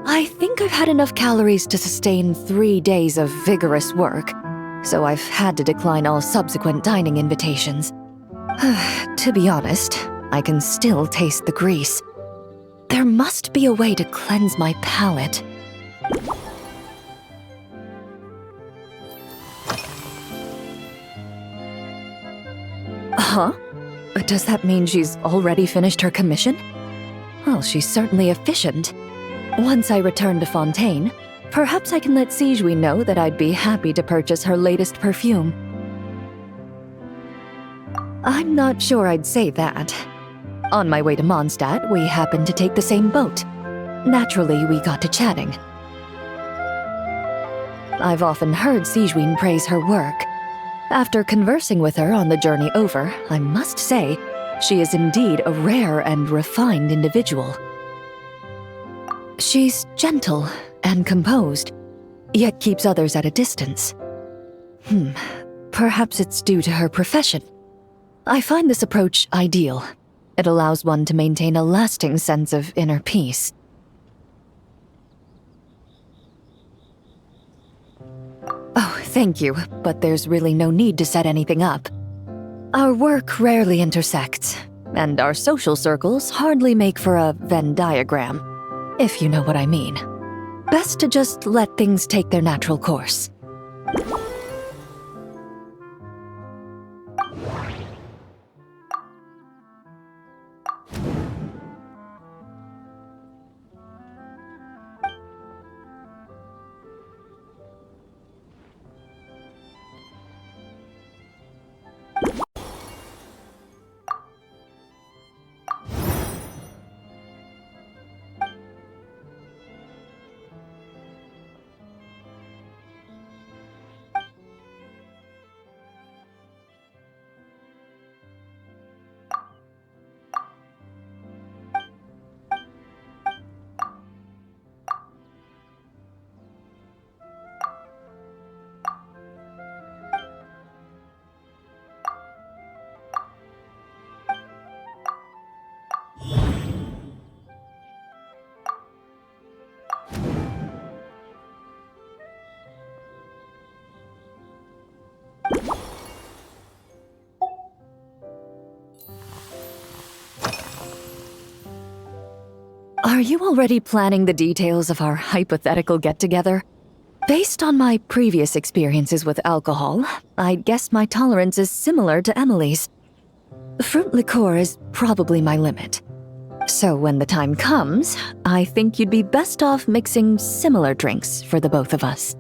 I think I've had enough calories to sustain 3 days of vigorous work, so I've had to decline all subsequent dining invitations. To be honest, I can still taste the grease. There must be a way to cleanse my palate. Huh? Does that mean she's already finished her commission? Well, she's certainly efficient. Once I return to Fontaine, Perhaps I can let Sijui know that I'd be happy to purchase her latest perfume. I'm not sure I'd say that. On my way to Mondstadt, we happened to take the same boat. Naturally, we got to chatting. I've often heard Sijui praise her work. After conversing with her on the journey over, I must say, she is indeed a rare and refined individual. She's gentle and composed, yet keeps others at a distance. Perhaps it's due to her profession. I find this approach ideal. It allows one to maintain a lasting sense of inner peace. Oh, thank you, but there's really no need to set anything up. Our work rarely intersects, and our social circles hardly make for a Venn diagram, if you know what I mean. Best to just let things take their natural course. Are you already planning the details of our hypothetical get-together? Based on my previous experiences with alcohol, I'd guess my tolerance is similar to Emilie's. Fruit liqueur is probably my limit. So when the time comes, I think you'd be best off mixing similar drinks for the both of us.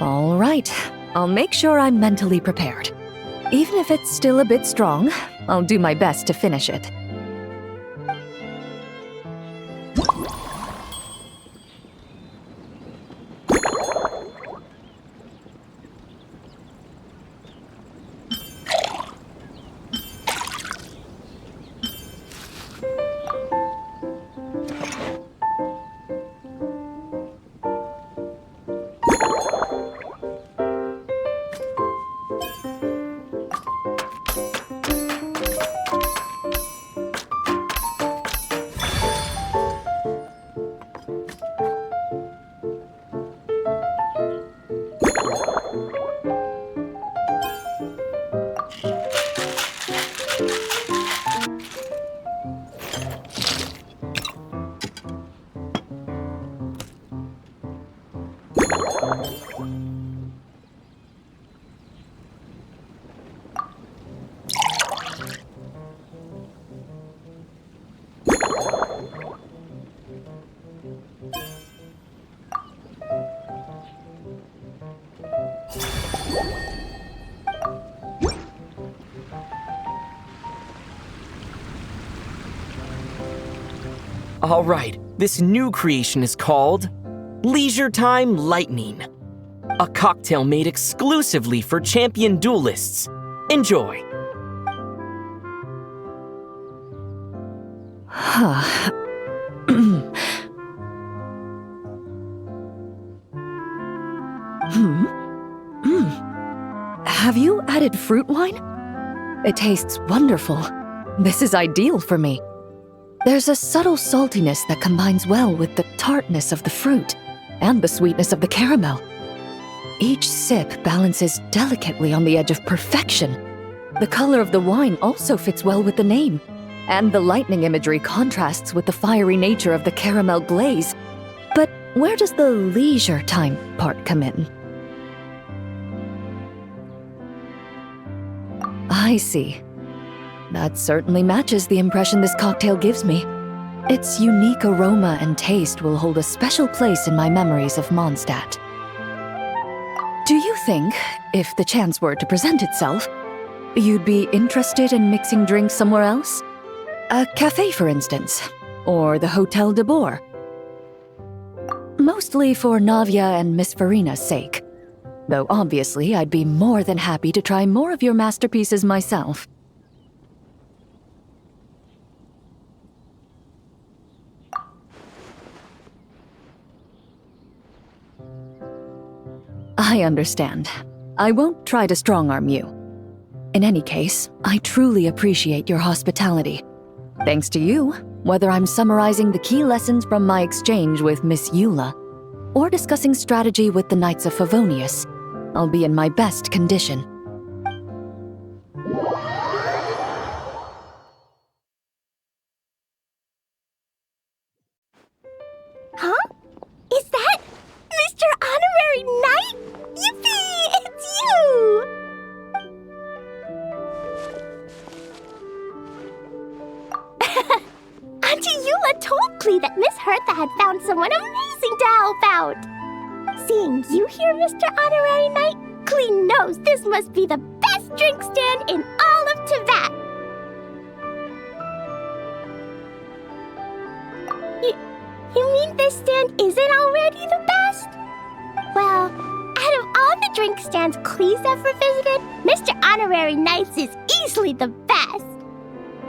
All right, I'll make sure I'm mentally prepared. Even if it's still a bit strong, I'll do my best to finish it. All right, this new creation is called Leisure Time Lightning. A cocktail made exclusively for champion duelists. Enjoy. Have you added fruit wine? It tastes wonderful. This is ideal for me. There's a subtle saltiness that combines well with the tartness of the fruit and the sweetness of the caramel. Each sip balances delicately on the edge of perfection. The color of the wine also fits well with the name, and the lightning imagery contrasts with the fiery nature of the caramel glaze. But where does the leisure time part come in? I see. That certainly matches the impression this cocktail gives me. Its unique aroma and taste will hold a special place in my memories of Mondstadt. Do you think, if the chance were to present itself, you'd be interested in mixing drinks somewhere else? A cafe, for instance, or the Hotel de Boer? Mostly for Navia and Miss Farina's sake. Though obviously I'd be more than happy to try more of your masterpieces myself. I understand. I won't try to strong-arm you. In any case, I truly appreciate your hospitality. Thanks to you, whether I'm summarizing the key lessons from my exchange with Miss Eula, or discussing strategy with the Knights of Favonius, I'll be in my best condition. Huh? Is that Mr. Honorary Knight? Yippee! It's you! Auntie Eula told Klee that Miss Hertha had found someone amazing to help out. Seeing you here, Mr. Honorary Knight, Klee knows this must be the best drink stand in all of Teyvat. You mean this stand isn't already the best? Well, out of all the drink stands Klee's ever visited, Mr. Honorary Knight's is easily the best.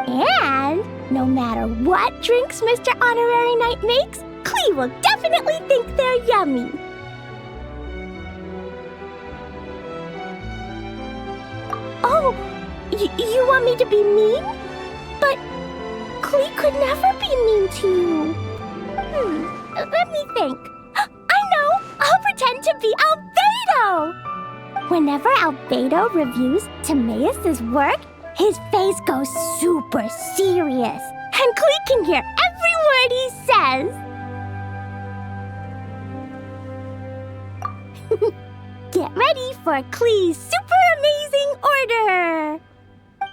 And no matter what drinks Mr. Honorary Knight makes, Klee will definitely think they're yummy. Oh, you want me to be mean? But Klee could never be mean to you. Let me think. I know! I'll pretend to be Albedo! Whenever Albedo reviews Timaeus' work, his face goes super serious, and Klee can hear every word he says. Get ready for Klee's super amazing order!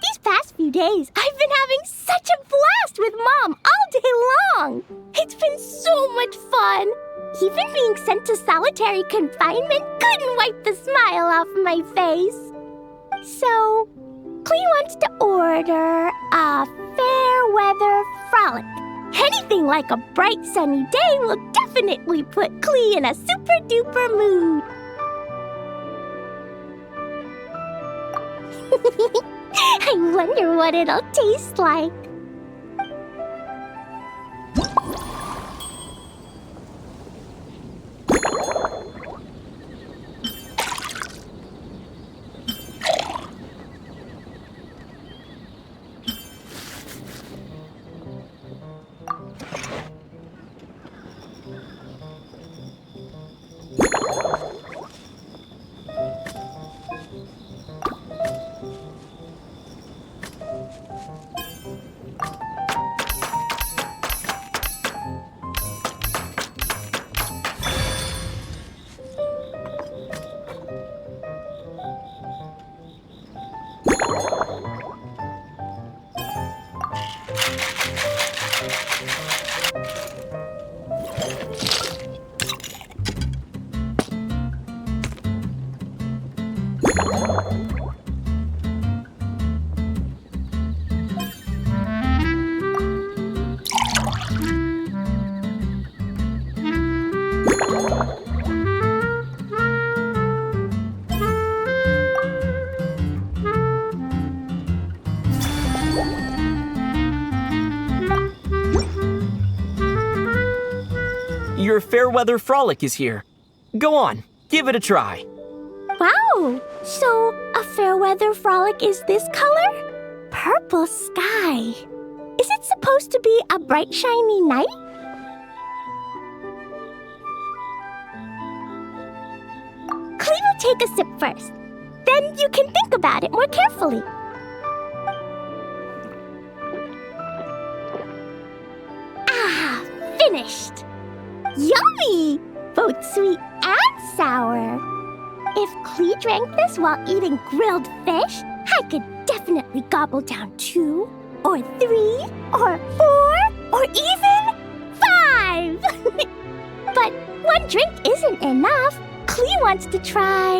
These past few days, I've been having such a blast with Mom all day long! It's been so much fun! Even being sent to solitary confinement couldn't wipe the smile off my face. So, Klee wants to order a fair weather frolic. Anything like a bright sunny day will definitely put Klee in a super duper mood. I wonder what it'll taste like. Your Fairweather Frolic is here. Go on, give it a try. Wow! So, a Fairweather Frolic is this color? Purple sky. Is it supposed to be a bright, shiny night? Klee will take a sip first. Then you can think about it more carefully. finished. Yummy! Both sweet and sour. If Klee drank this while eating grilled fish, I could definitely gobble down 2, or 3, or 4, or even 5! But one drink isn't enough. Klee wants to try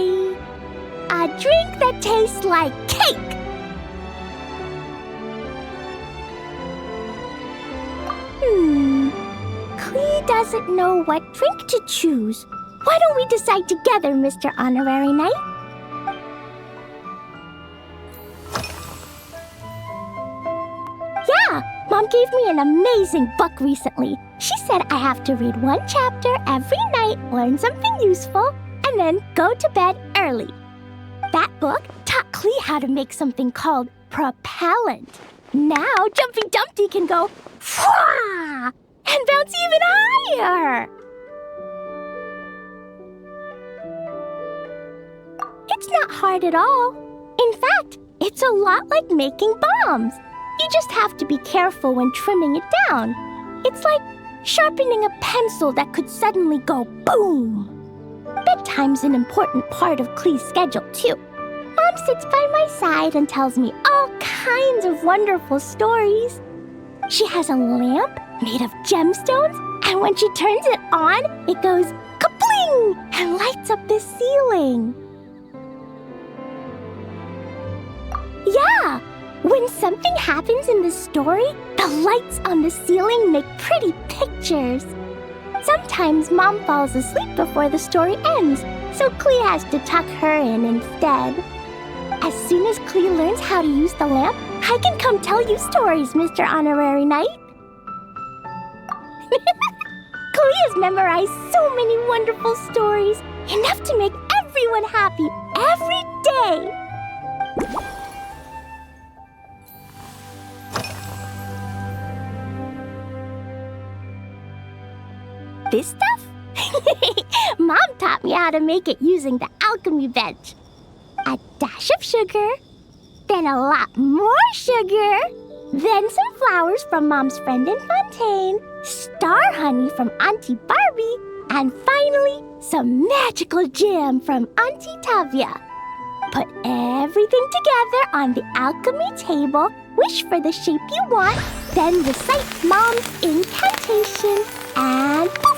a drink that tastes like cake. Klee doesn't know what drink to choose. Why don't we decide together, Mr. Honorary Knight? Yeah, Mom gave me an amazing book recently. She said I have to read 1 chapter every night, learn something useful, and then go to bed early. That book taught Klee how to make something called propellant. Now Jumpy Dumpty can go Fwah! And bounce even higher. It's not hard at all. In fact, it's a lot like making bombs. You just have to be careful when trimming it down. It's like sharpening a pencil that could suddenly go boom. Bedtime's an important part of Klee's schedule, too. Mom sits by my side and tells me all kinds of wonderful stories. She has a lamp made of gemstones, and when she turns it on, it goes kabling and lights up the ceiling. Yeah, when something happens in the story, the lights on the ceiling make pretty pictures. Sometimes Mom falls asleep before the story ends, so Klee has to tuck her in instead. As soon as Klee learns how to use the lamp, I can come tell you stories, Mr. Honorary Knight. Klee has memorized so many wonderful stories, enough to make everyone happy every day. This stuff? Mom taught me how to make it using the alchemy bench. A dash of sugar, then a lot more sugar, then some flowers from Mom's friend in Fontaine, star honey from Auntie Barbie, and finally, some magical jam from Auntie Tavia. Put everything together on the alchemy table, wish for the shape you want, then recite Mom's incantation, and poof!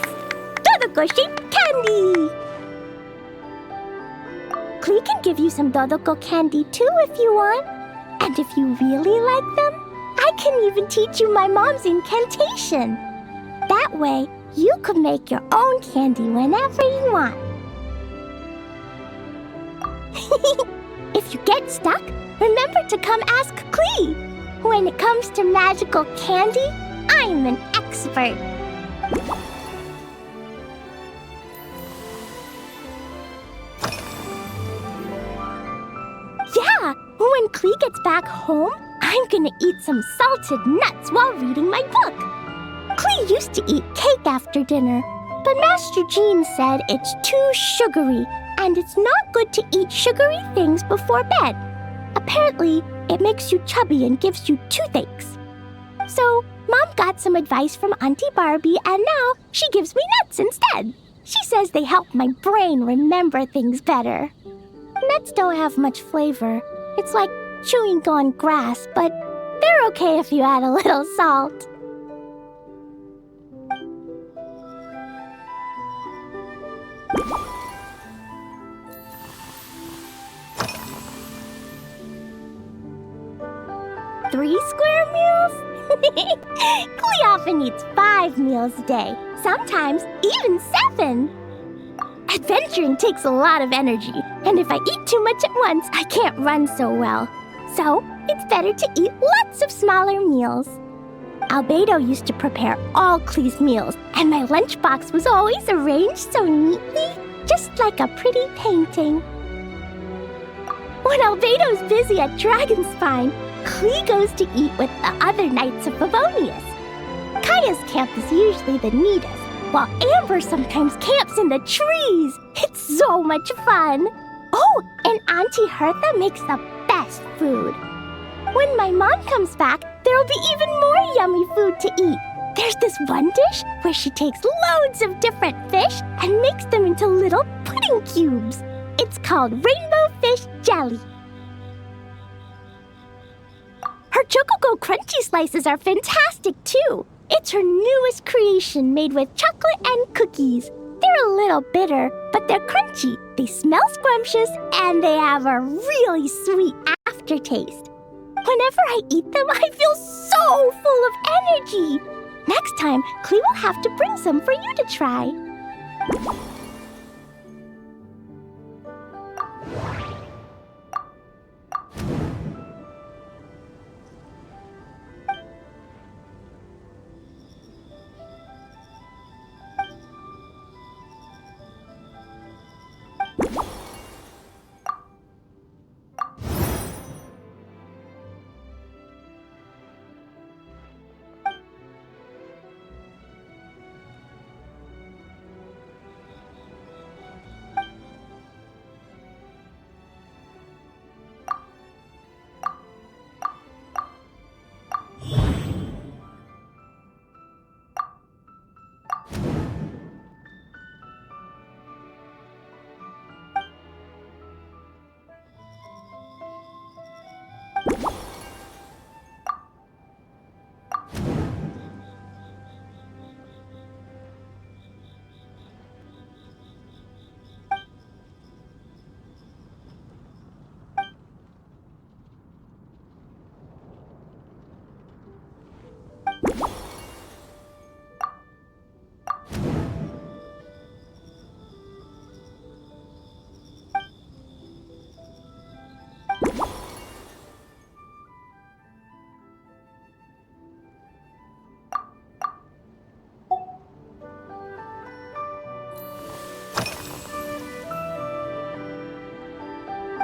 Dodoko-shaped candy! Klee can give you some Dodoko candy too if you want. And if you really like them, I can even teach you my mom's incantation. That way, you can make your own candy whenever you want. If you get stuck, remember to come ask Klee. When it comes to magical candy, I'm an expert. Yeah, when Klee gets back home, I'm gonna eat some salted nuts while reading my book. Klee used to eat cake after dinner, but Master Jean said it's too sugary, and it's not good to eat sugary things before bed. Apparently, it makes you chubby and gives you toothaches. So, Mom got some advice from Auntie Barbie, and now she gives me nuts instead. She says they help my brain remember things better. Nuts don't have much flavor. It's like chewing on grass, but they're okay if you add a little salt. Three square meals? Klee often eats 5 meals a day, sometimes even 7. Adventuring takes a lot of energy, and if I eat too much at once, I can't run so well. So, it's better to eat lots of smaller meals. Albedo used to prepare all Klee's meals, and my lunchbox was always arranged so neatly, just like a pretty painting. When Albedo's busy at Dragonspine, Klee goes to eat with the other Knights of Favonius. Kaya's camp is usually the neatest, while Amber sometimes camps in the trees. It's so much fun. Oh, and Auntie Hertha makes the best food. When my mom comes back, there'll be even more yummy food to eat. There's this one dish where she takes loads of different fish and makes them into little pudding cubes. It's called rainbow fish jelly. Her Chococo Crunchy Slices are fantastic, too. It's her newest creation made with chocolate and cookies. They're a little bitter, but they're crunchy. They smell scrumptious, and they have a really sweet aftertaste. Whenever I eat them, I feel so full of energy. Next time, Klee will have to bring some for you to try.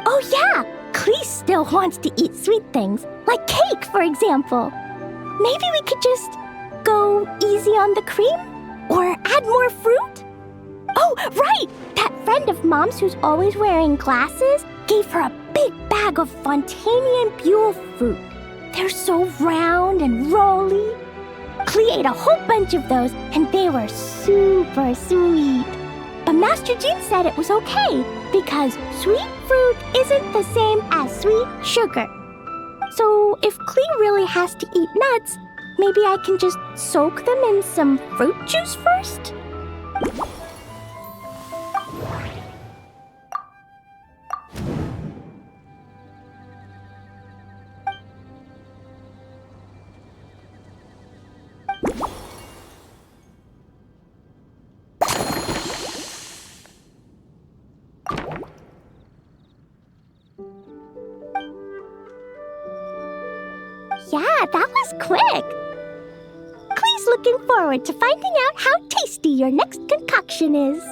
Oh yeah, Klee still wants to eat sweet things, like cake, for example. Maybe we could just go easy on the cream? Or add more fruit? Oh, right! That friend of Mom's who's always wearing glasses gave her a big bag of Fontanian Buell fruit. They're so round and rolly. Klee ate a whole bunch of those, and they were super sweet. But Master Jean said it was okay, because sweet fruit isn't the same as sweet sugar. So if Klee really has to eat nuts, maybe I can just soak them in some fruit juice first? Yeah, that was quick. Klee's looking forward to finding out how tasty your next concoction is.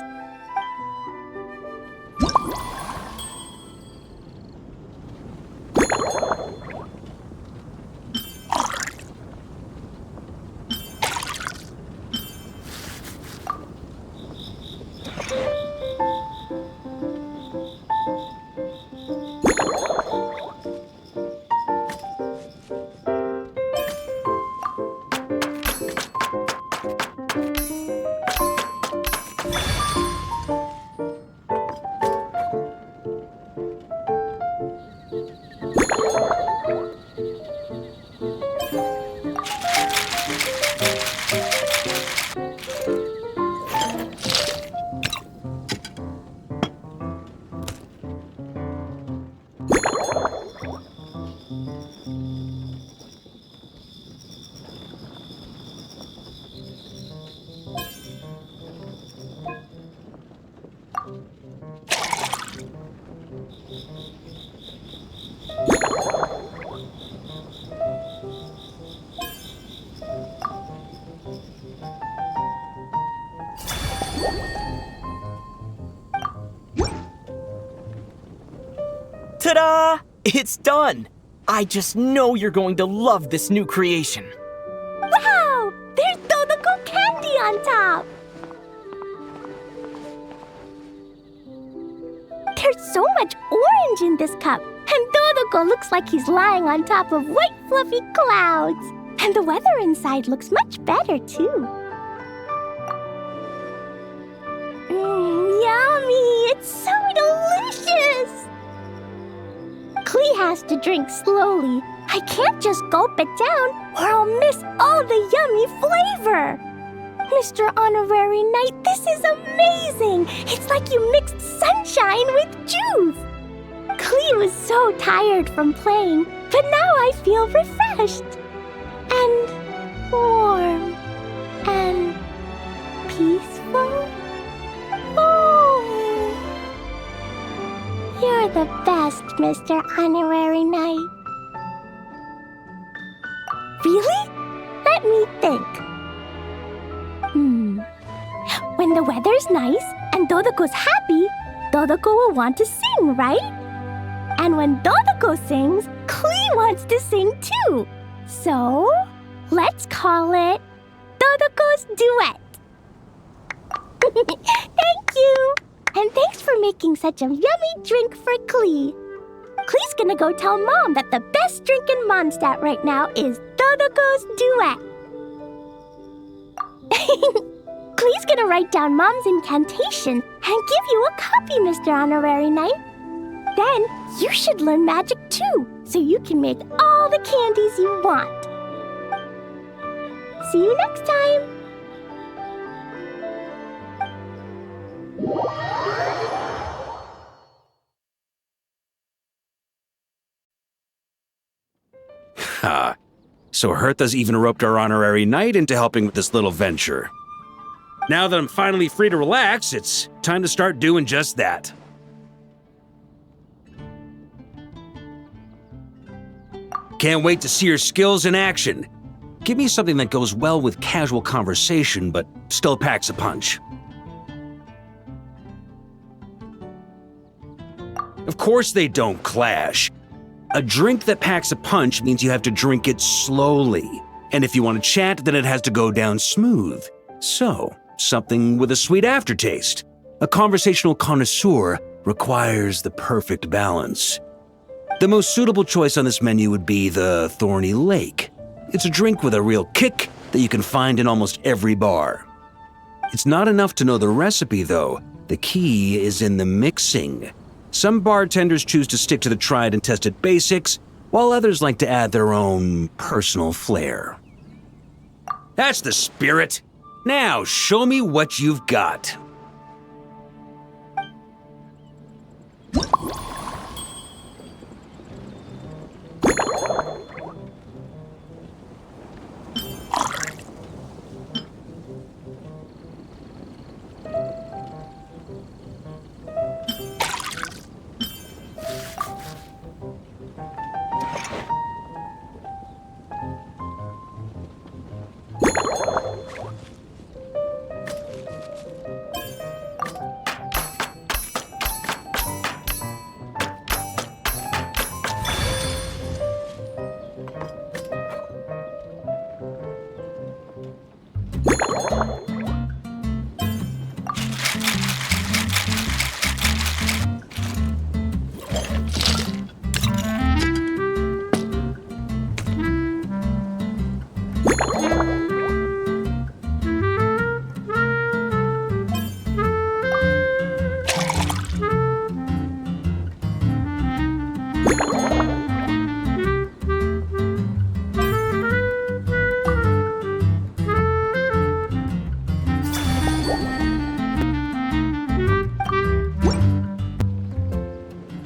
Ta-da! It's done! I just know you're going to love this new creation. Wow! There's Dodoco candy on top! There's so much orange in this cup, and Todoko looks like he's lying on top of white fluffy clouds. And the weather inside looks much better, too. Yummy! It's so delicious! Klee has to drink slowly. I can't just gulp it down, or I'll miss all the yummy flavor. Mr. Honorary Knight, this is amazing! It's like you mixed sunshine with juice! Klee was so tired from playing, but now I feel refreshed. And warm. And peaceful. Oh! You're the best, Mr. Honorary Knight. Really? Let me think. When the weather's nice and Dodoko's happy, Dodoko will want to sing, right? And when Dodoko sings, Klee wants to sing too. So, let's call it Dodoko's Duet. Thank you! And thanks for making such a yummy drink for Klee. Klee's gonna go tell Mom that the best drink in Mondstadt right now is Dodoko's Duet. Klee's gonna write down Mom's incantation and give you a copy, Mr. Honorary Knight. Then you should learn magic too, so you can make all the candies you want. See you next time! Ha! So Hertha's even roped our Honorary Knight into helping with this little venture. Now that I'm finally free to relax, it's time to start doing just that. Can't wait to see your skills in action. Give me something that goes well with casual conversation, but still packs a punch. Of course they don't clash. A drink that packs a punch means you have to drink it slowly. And if you want to chat, then it has to go down smooth. So, something with a sweet aftertaste. A conversational connoisseur requires the perfect balance. The most suitable choice on this menu would be the Thorny Lake. It's a drink with a real kick that you can find in almost every bar. It's not enough to know the recipe, though. The key is in the mixing. Some bartenders choose to stick to the tried and tested basics, while others like to add their own personal flair. That's the spirit! Now show me what you've got.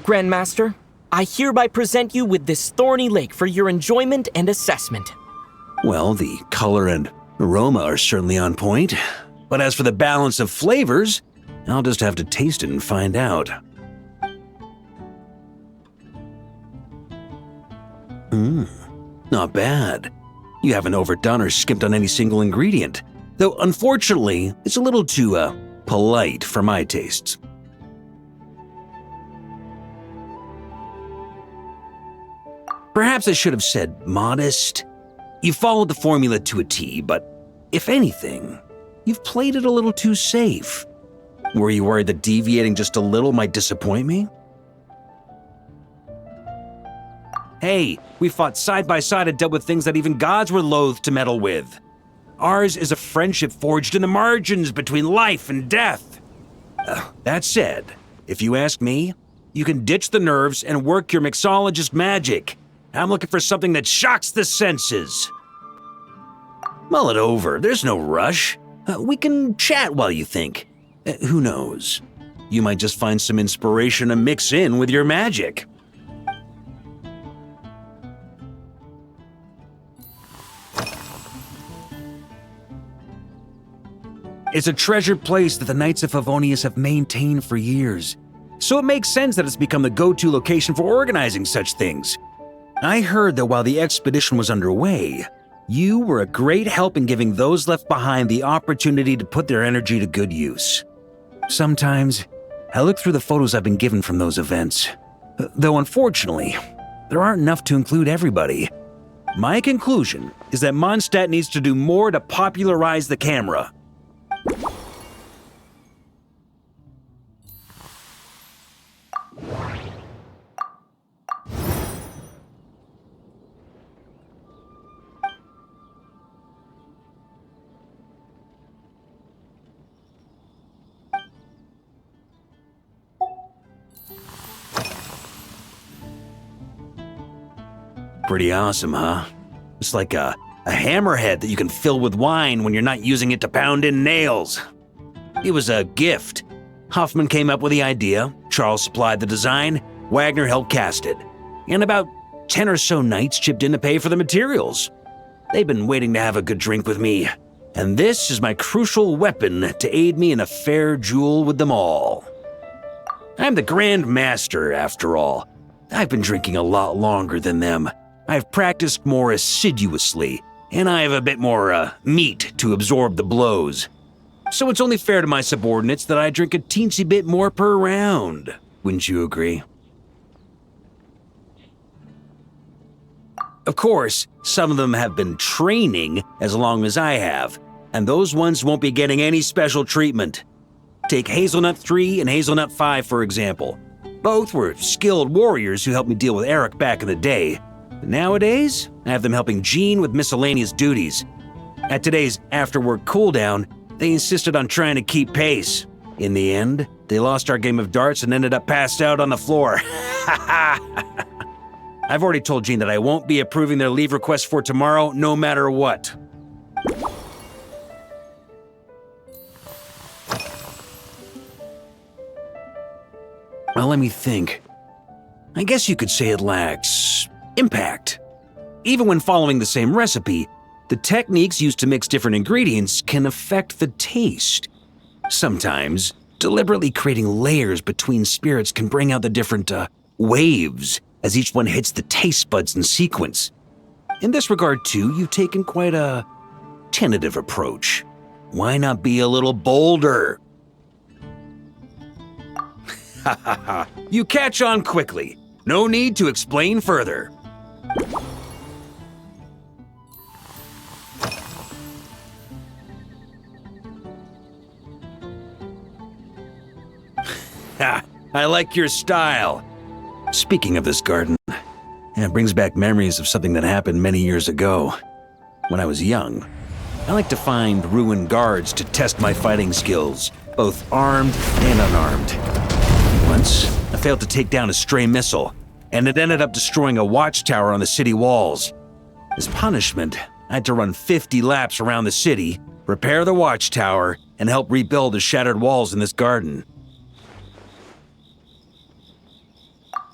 Grandmaster, I hereby present you with this Thorny Lake for your enjoyment and assessment. Well, the color and aroma are certainly on point. But as for the balance of flavors, I'll just have to taste it and find out. Not bad. You haven't overdone or skimped on any single ingredient. Though, unfortunately, it's a little too, polite for my tastes. Perhaps I should have said modest. You followed the formula to a T, but if anything, you've played it a little too safe. Were you worried that deviating just a little might disappoint me? Hey, we fought side by side and dealt with things that even gods were loath to meddle with. Ours is a friendship forged in the margins between life and death. That said, if you ask me, you can ditch the nerves and work your mixologist magic. I'm looking for something that shocks the senses. Mull it over, there's no rush. We can chat while you think. Who knows? You might just find some inspiration to mix in with your magic. It's a treasured place that the Knights of Favonius have maintained for years, so it makes sense that it's become the go-to location for organizing such things. I heard that while the expedition was underway, you were a great help in giving those left behind the opportunity to put their energy to good use. Sometimes, I look through the photos I've been given from those events, though unfortunately, there aren't enough to include everybody. My conclusion is that Mondstadt needs to do more to popularize the camera. Pretty awesome, huh? It's like a hammerhead that you can fill with wine when you're not using it to pound in nails. It was a gift. Hoffman came up with the idea, Charles supplied the design, Wagner helped cast it, and about 10 or so knights chipped in to pay for the materials. They've been waiting to have a good drink with me, and this is my crucial weapon to aid me in a fair duel with them all. I'm the Grand Master, after all. I've been drinking a lot longer than them. I've practiced more assiduously, and I have a bit more meat to absorb the blows. So it's only fair to my subordinates that I drink a teensy bit more per round. Wouldn't you agree? Of course, some of them have been training as long as I have, and those ones won't be getting any special treatment. Take Hazelnut 3 and Hazelnut 5, for example. Both were skilled warriors who helped me deal with Eric back in the day. Nowadays, I have them helping Jean with miscellaneous duties. At today's after-work cooldown, they insisted on trying to keep pace. In the end, they lost our game of darts and ended up passed out on the floor. I've already told Jean that I won't be approving their leave request for tomorrow, no matter what. Well, let me think. I guess you could say it lacks impact. Even when following the same recipe, the techniques used to mix different ingredients can affect the taste. Sometimes, deliberately creating layers between spirits can bring out the different waves as each one hits the taste buds in sequence. In this regard, too, you've taken quite a tentative approach. Why not be a little bolder? Ha ha ha, you catch on quickly. No need to explain further. Ha! I like your style. Speaking of this garden, it brings back memories of something that happened many years ago. When I was young, I like to find ruined guards to test my fighting skills, both armed and unarmed. Once, I failed to take down a stray missile, and it ended up destroying a watchtower on the city walls. As punishment, I had to run 50 laps around the city, repair the watchtower, and help rebuild the shattered walls in this garden.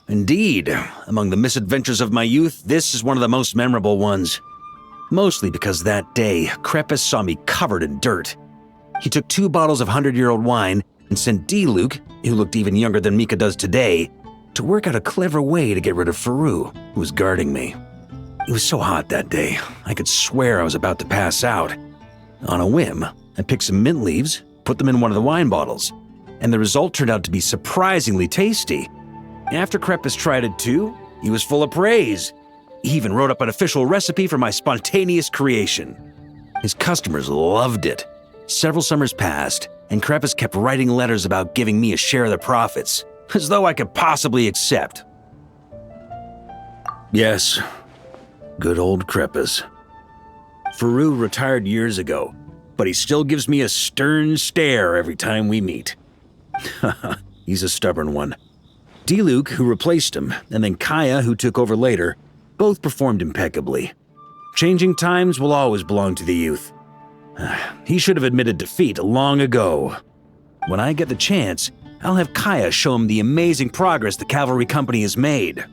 Indeed, among the misadventures of my youth, this is one of the most memorable ones. Mostly because that day, Crepus saw me covered in dirt. He took 2 bottles of 100-year-old wine and sent D-Luke, who looked even younger than Mika does today, to work out a clever way to get rid of Faru, who was guarding me. It was so hot that day, I could swear I was about to pass out. On a whim, I picked some mint leaves, put them in one of the wine bottles, and the result turned out to be surprisingly tasty. After Crepus tried it too, he was full of praise. He even wrote up an official recipe for my spontaneous creation. His customers loved it. Several summers passed, and Crepus kept writing letters about giving me a share of the profits, as though I could possibly accept. Yes, good old Crepus. Faru retired years ago, but he still gives me a stern stare every time we meet. He's a stubborn one. D-Luke, who replaced him, and then Kaya, who took over later, both performed impeccably. Changing times will always belong to the youth. He should have admitted defeat long ago. When I get the chance, I'll have Kaya show him the amazing progress the Cavalry Company has made.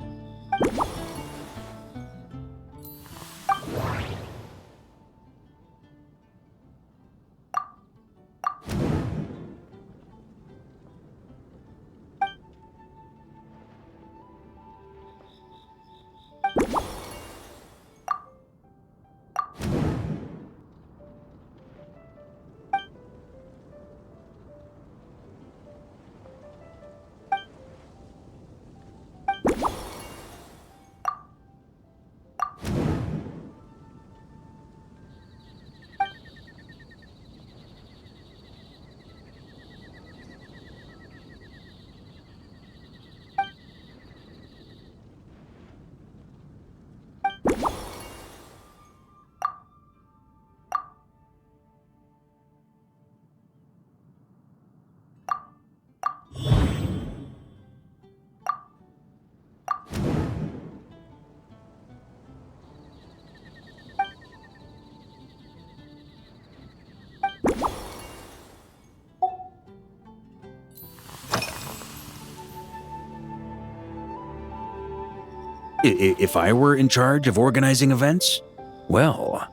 If I were in charge of organizing events, well,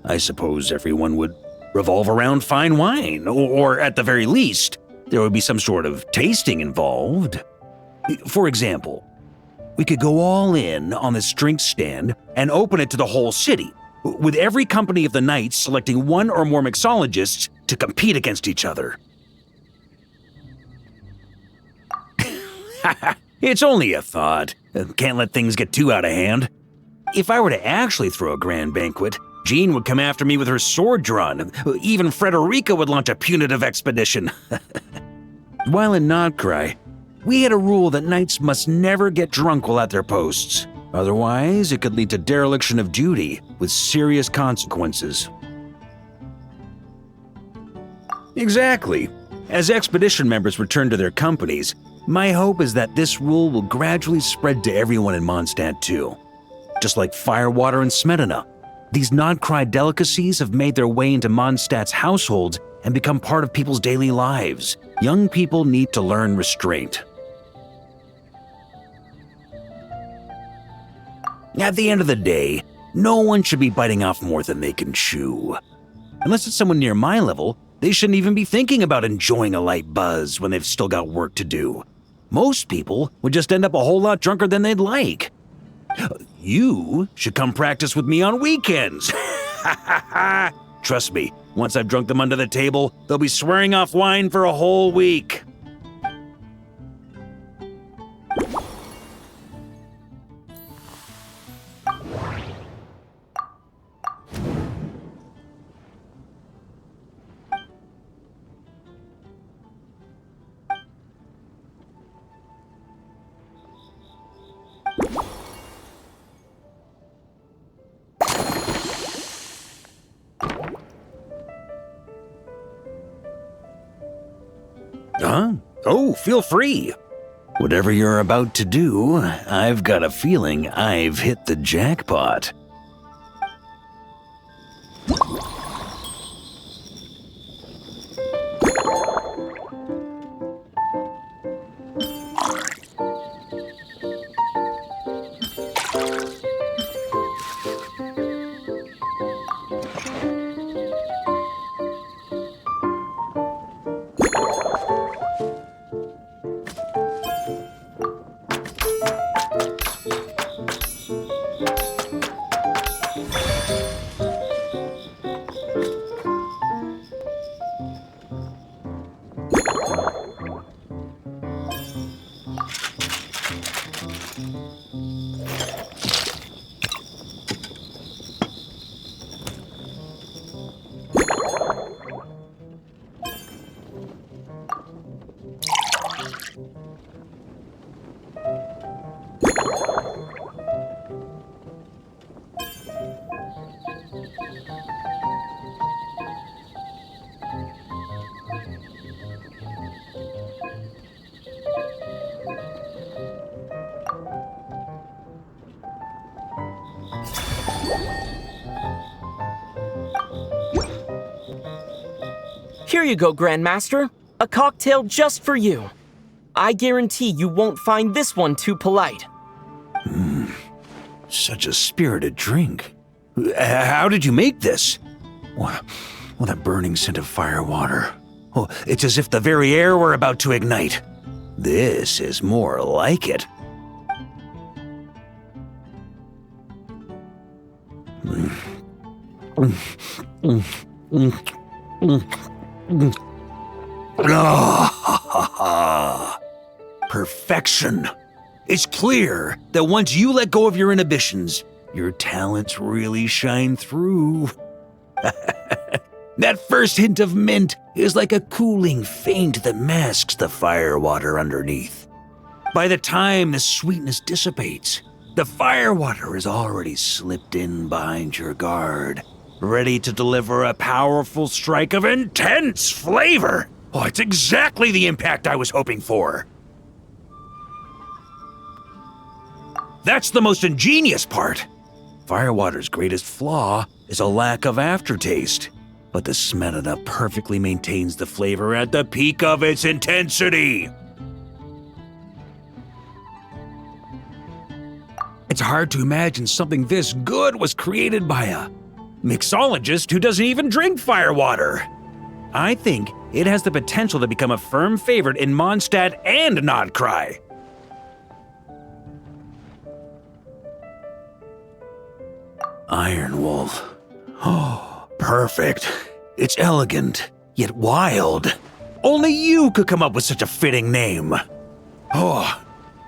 I suppose everyone would revolve around fine wine, or at the very least, there would be some sort of tasting involved. For example, we could go all in on this drink stand and open it to the whole city, with every company of the Knights selecting one or more mixologists to compete against each other. It's only a thought. Can't let things get too out of hand. If I were to actually throw a grand banquet, Jean would come after me with her sword drawn. Even Frederica would launch a punitive expedition. While in Nodcry, we had a rule that knights must never get drunk while at their posts. Otherwise, it could lead to dereliction of duty with serious consequences. Exactly. As expedition members return to their companies, my hope is that this rule will gradually spread to everyone in Mondstadt too. Just like firewater and Smedina, these Nodcry delicacies have made their way into Mondstadt's households and become part of people's daily lives. Young people need to learn restraint. At the end of the day, no one should be biting off more than they can chew. Unless it's someone near my level, they shouldn't even be thinking about enjoying a light buzz when they've still got work to do. Most people would just end up a whole lot drunker than they'd like. You should come practice with me on weekends. Trust me, once I've drunk them under the table, they'll be swearing off wine for a whole week. Huh? Oh, feel free. Whatever you're about to do, I've got a feeling I've hit the jackpot. Here you go, Grandmaster. A cocktail just for you. I guarantee you won't find this one too polite. Such a spirited drink. How did you make this? Well, that burning scent of firewater. Oh, it's as if the very air were about to ignite. This is more like it. Perfection. It's clear that once you let go of your inhibitions, your talents really shine through. That first hint of mint is like a cooling feint that masks the firewater underneath. By the time the sweetness dissipates, the firewater is already slipped in behind your guard, ready to deliver a powerful strike of intense flavor. Oh, it's exactly the impact I was hoping for. That's the most ingenious part. Firewater's greatest flaw is a lack of aftertaste, but the Smetana perfectly maintains the flavor at the peak of its intensity. It's hard to imagine something this good was created by a mixologist who doesn't even drink firewater. I think it has the potential to become a firm favorite in Mondstadt and Nodcry. Iron Wolf. Oh, perfect. It's elegant, yet wild. Only you could come up with such a fitting name. Oh,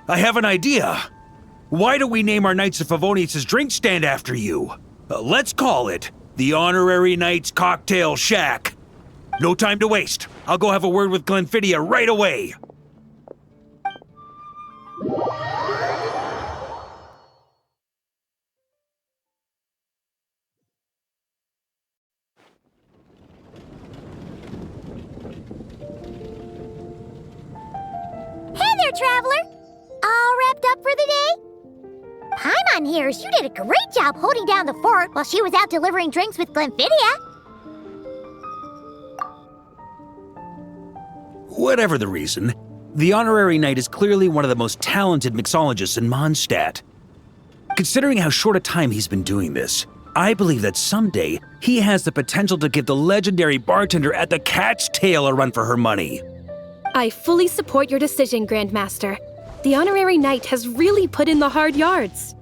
I have an idea. Why don't we name our Knights of Favonius' drink stand after you? Let's call it the Honorary Knights Cocktail Shack. No time to waste. I'll go have a word with Glenfiddich right away. Hey there, Traveler! All wrapped up for the day? Paimon here, you did a great job holding down the fort while she was out delivering drinks with Glenfiddich. Whatever the reason, the Honorary Knight is clearly one of the most talented mixologists in Mondstadt. Considering how short a time he's been doing this, I believe that someday he has the potential to give the legendary bartender at the Cat's Tail a run for her money. I fully support your decision, Grandmaster. The Honorary Knight has really put in the hard yards.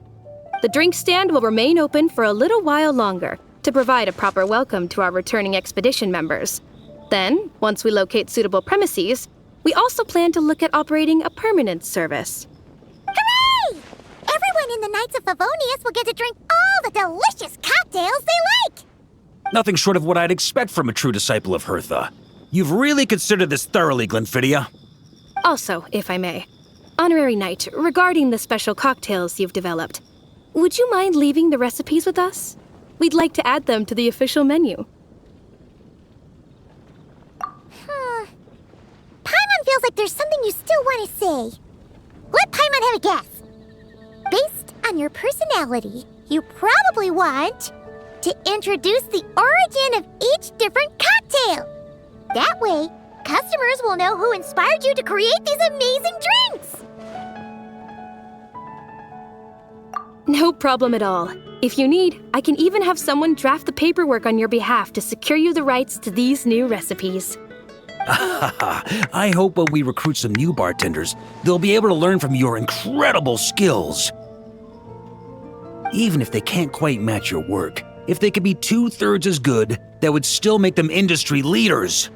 The drink stand will remain open for a little while longer to provide a proper welcome to our returning expedition members. Then, once we locate suitable premises, we also plan to look at operating a permanent service. Hooray! Everyone in the Knights of Favonius will get to drink all the delicious cocktails they like! Nothing short of what I'd expect from a true disciple of Hertha. You've really considered this thoroughly, Glenfiddich. Also, if I may, Honorary Knight, regarding the special cocktails you've developed, would you mind leaving the recipes with us? We'd like to add them to the official menu. Paimon feels like there's something you still want to say. Let Paimon have a guess. Based on your personality, you probably want to introduce the origin of each different cocktail. That way, customers will know who inspired you to create these amazing drinks. No problem at all. If you need, I can even have someone draft the paperwork on your behalf to secure you the rights to these new recipes. I hope when we recruit some new bartenders, they'll be able to learn from your incredible skills. Even if they can't quite match your work, if they could be 2/3 as good, that would still make them industry leaders.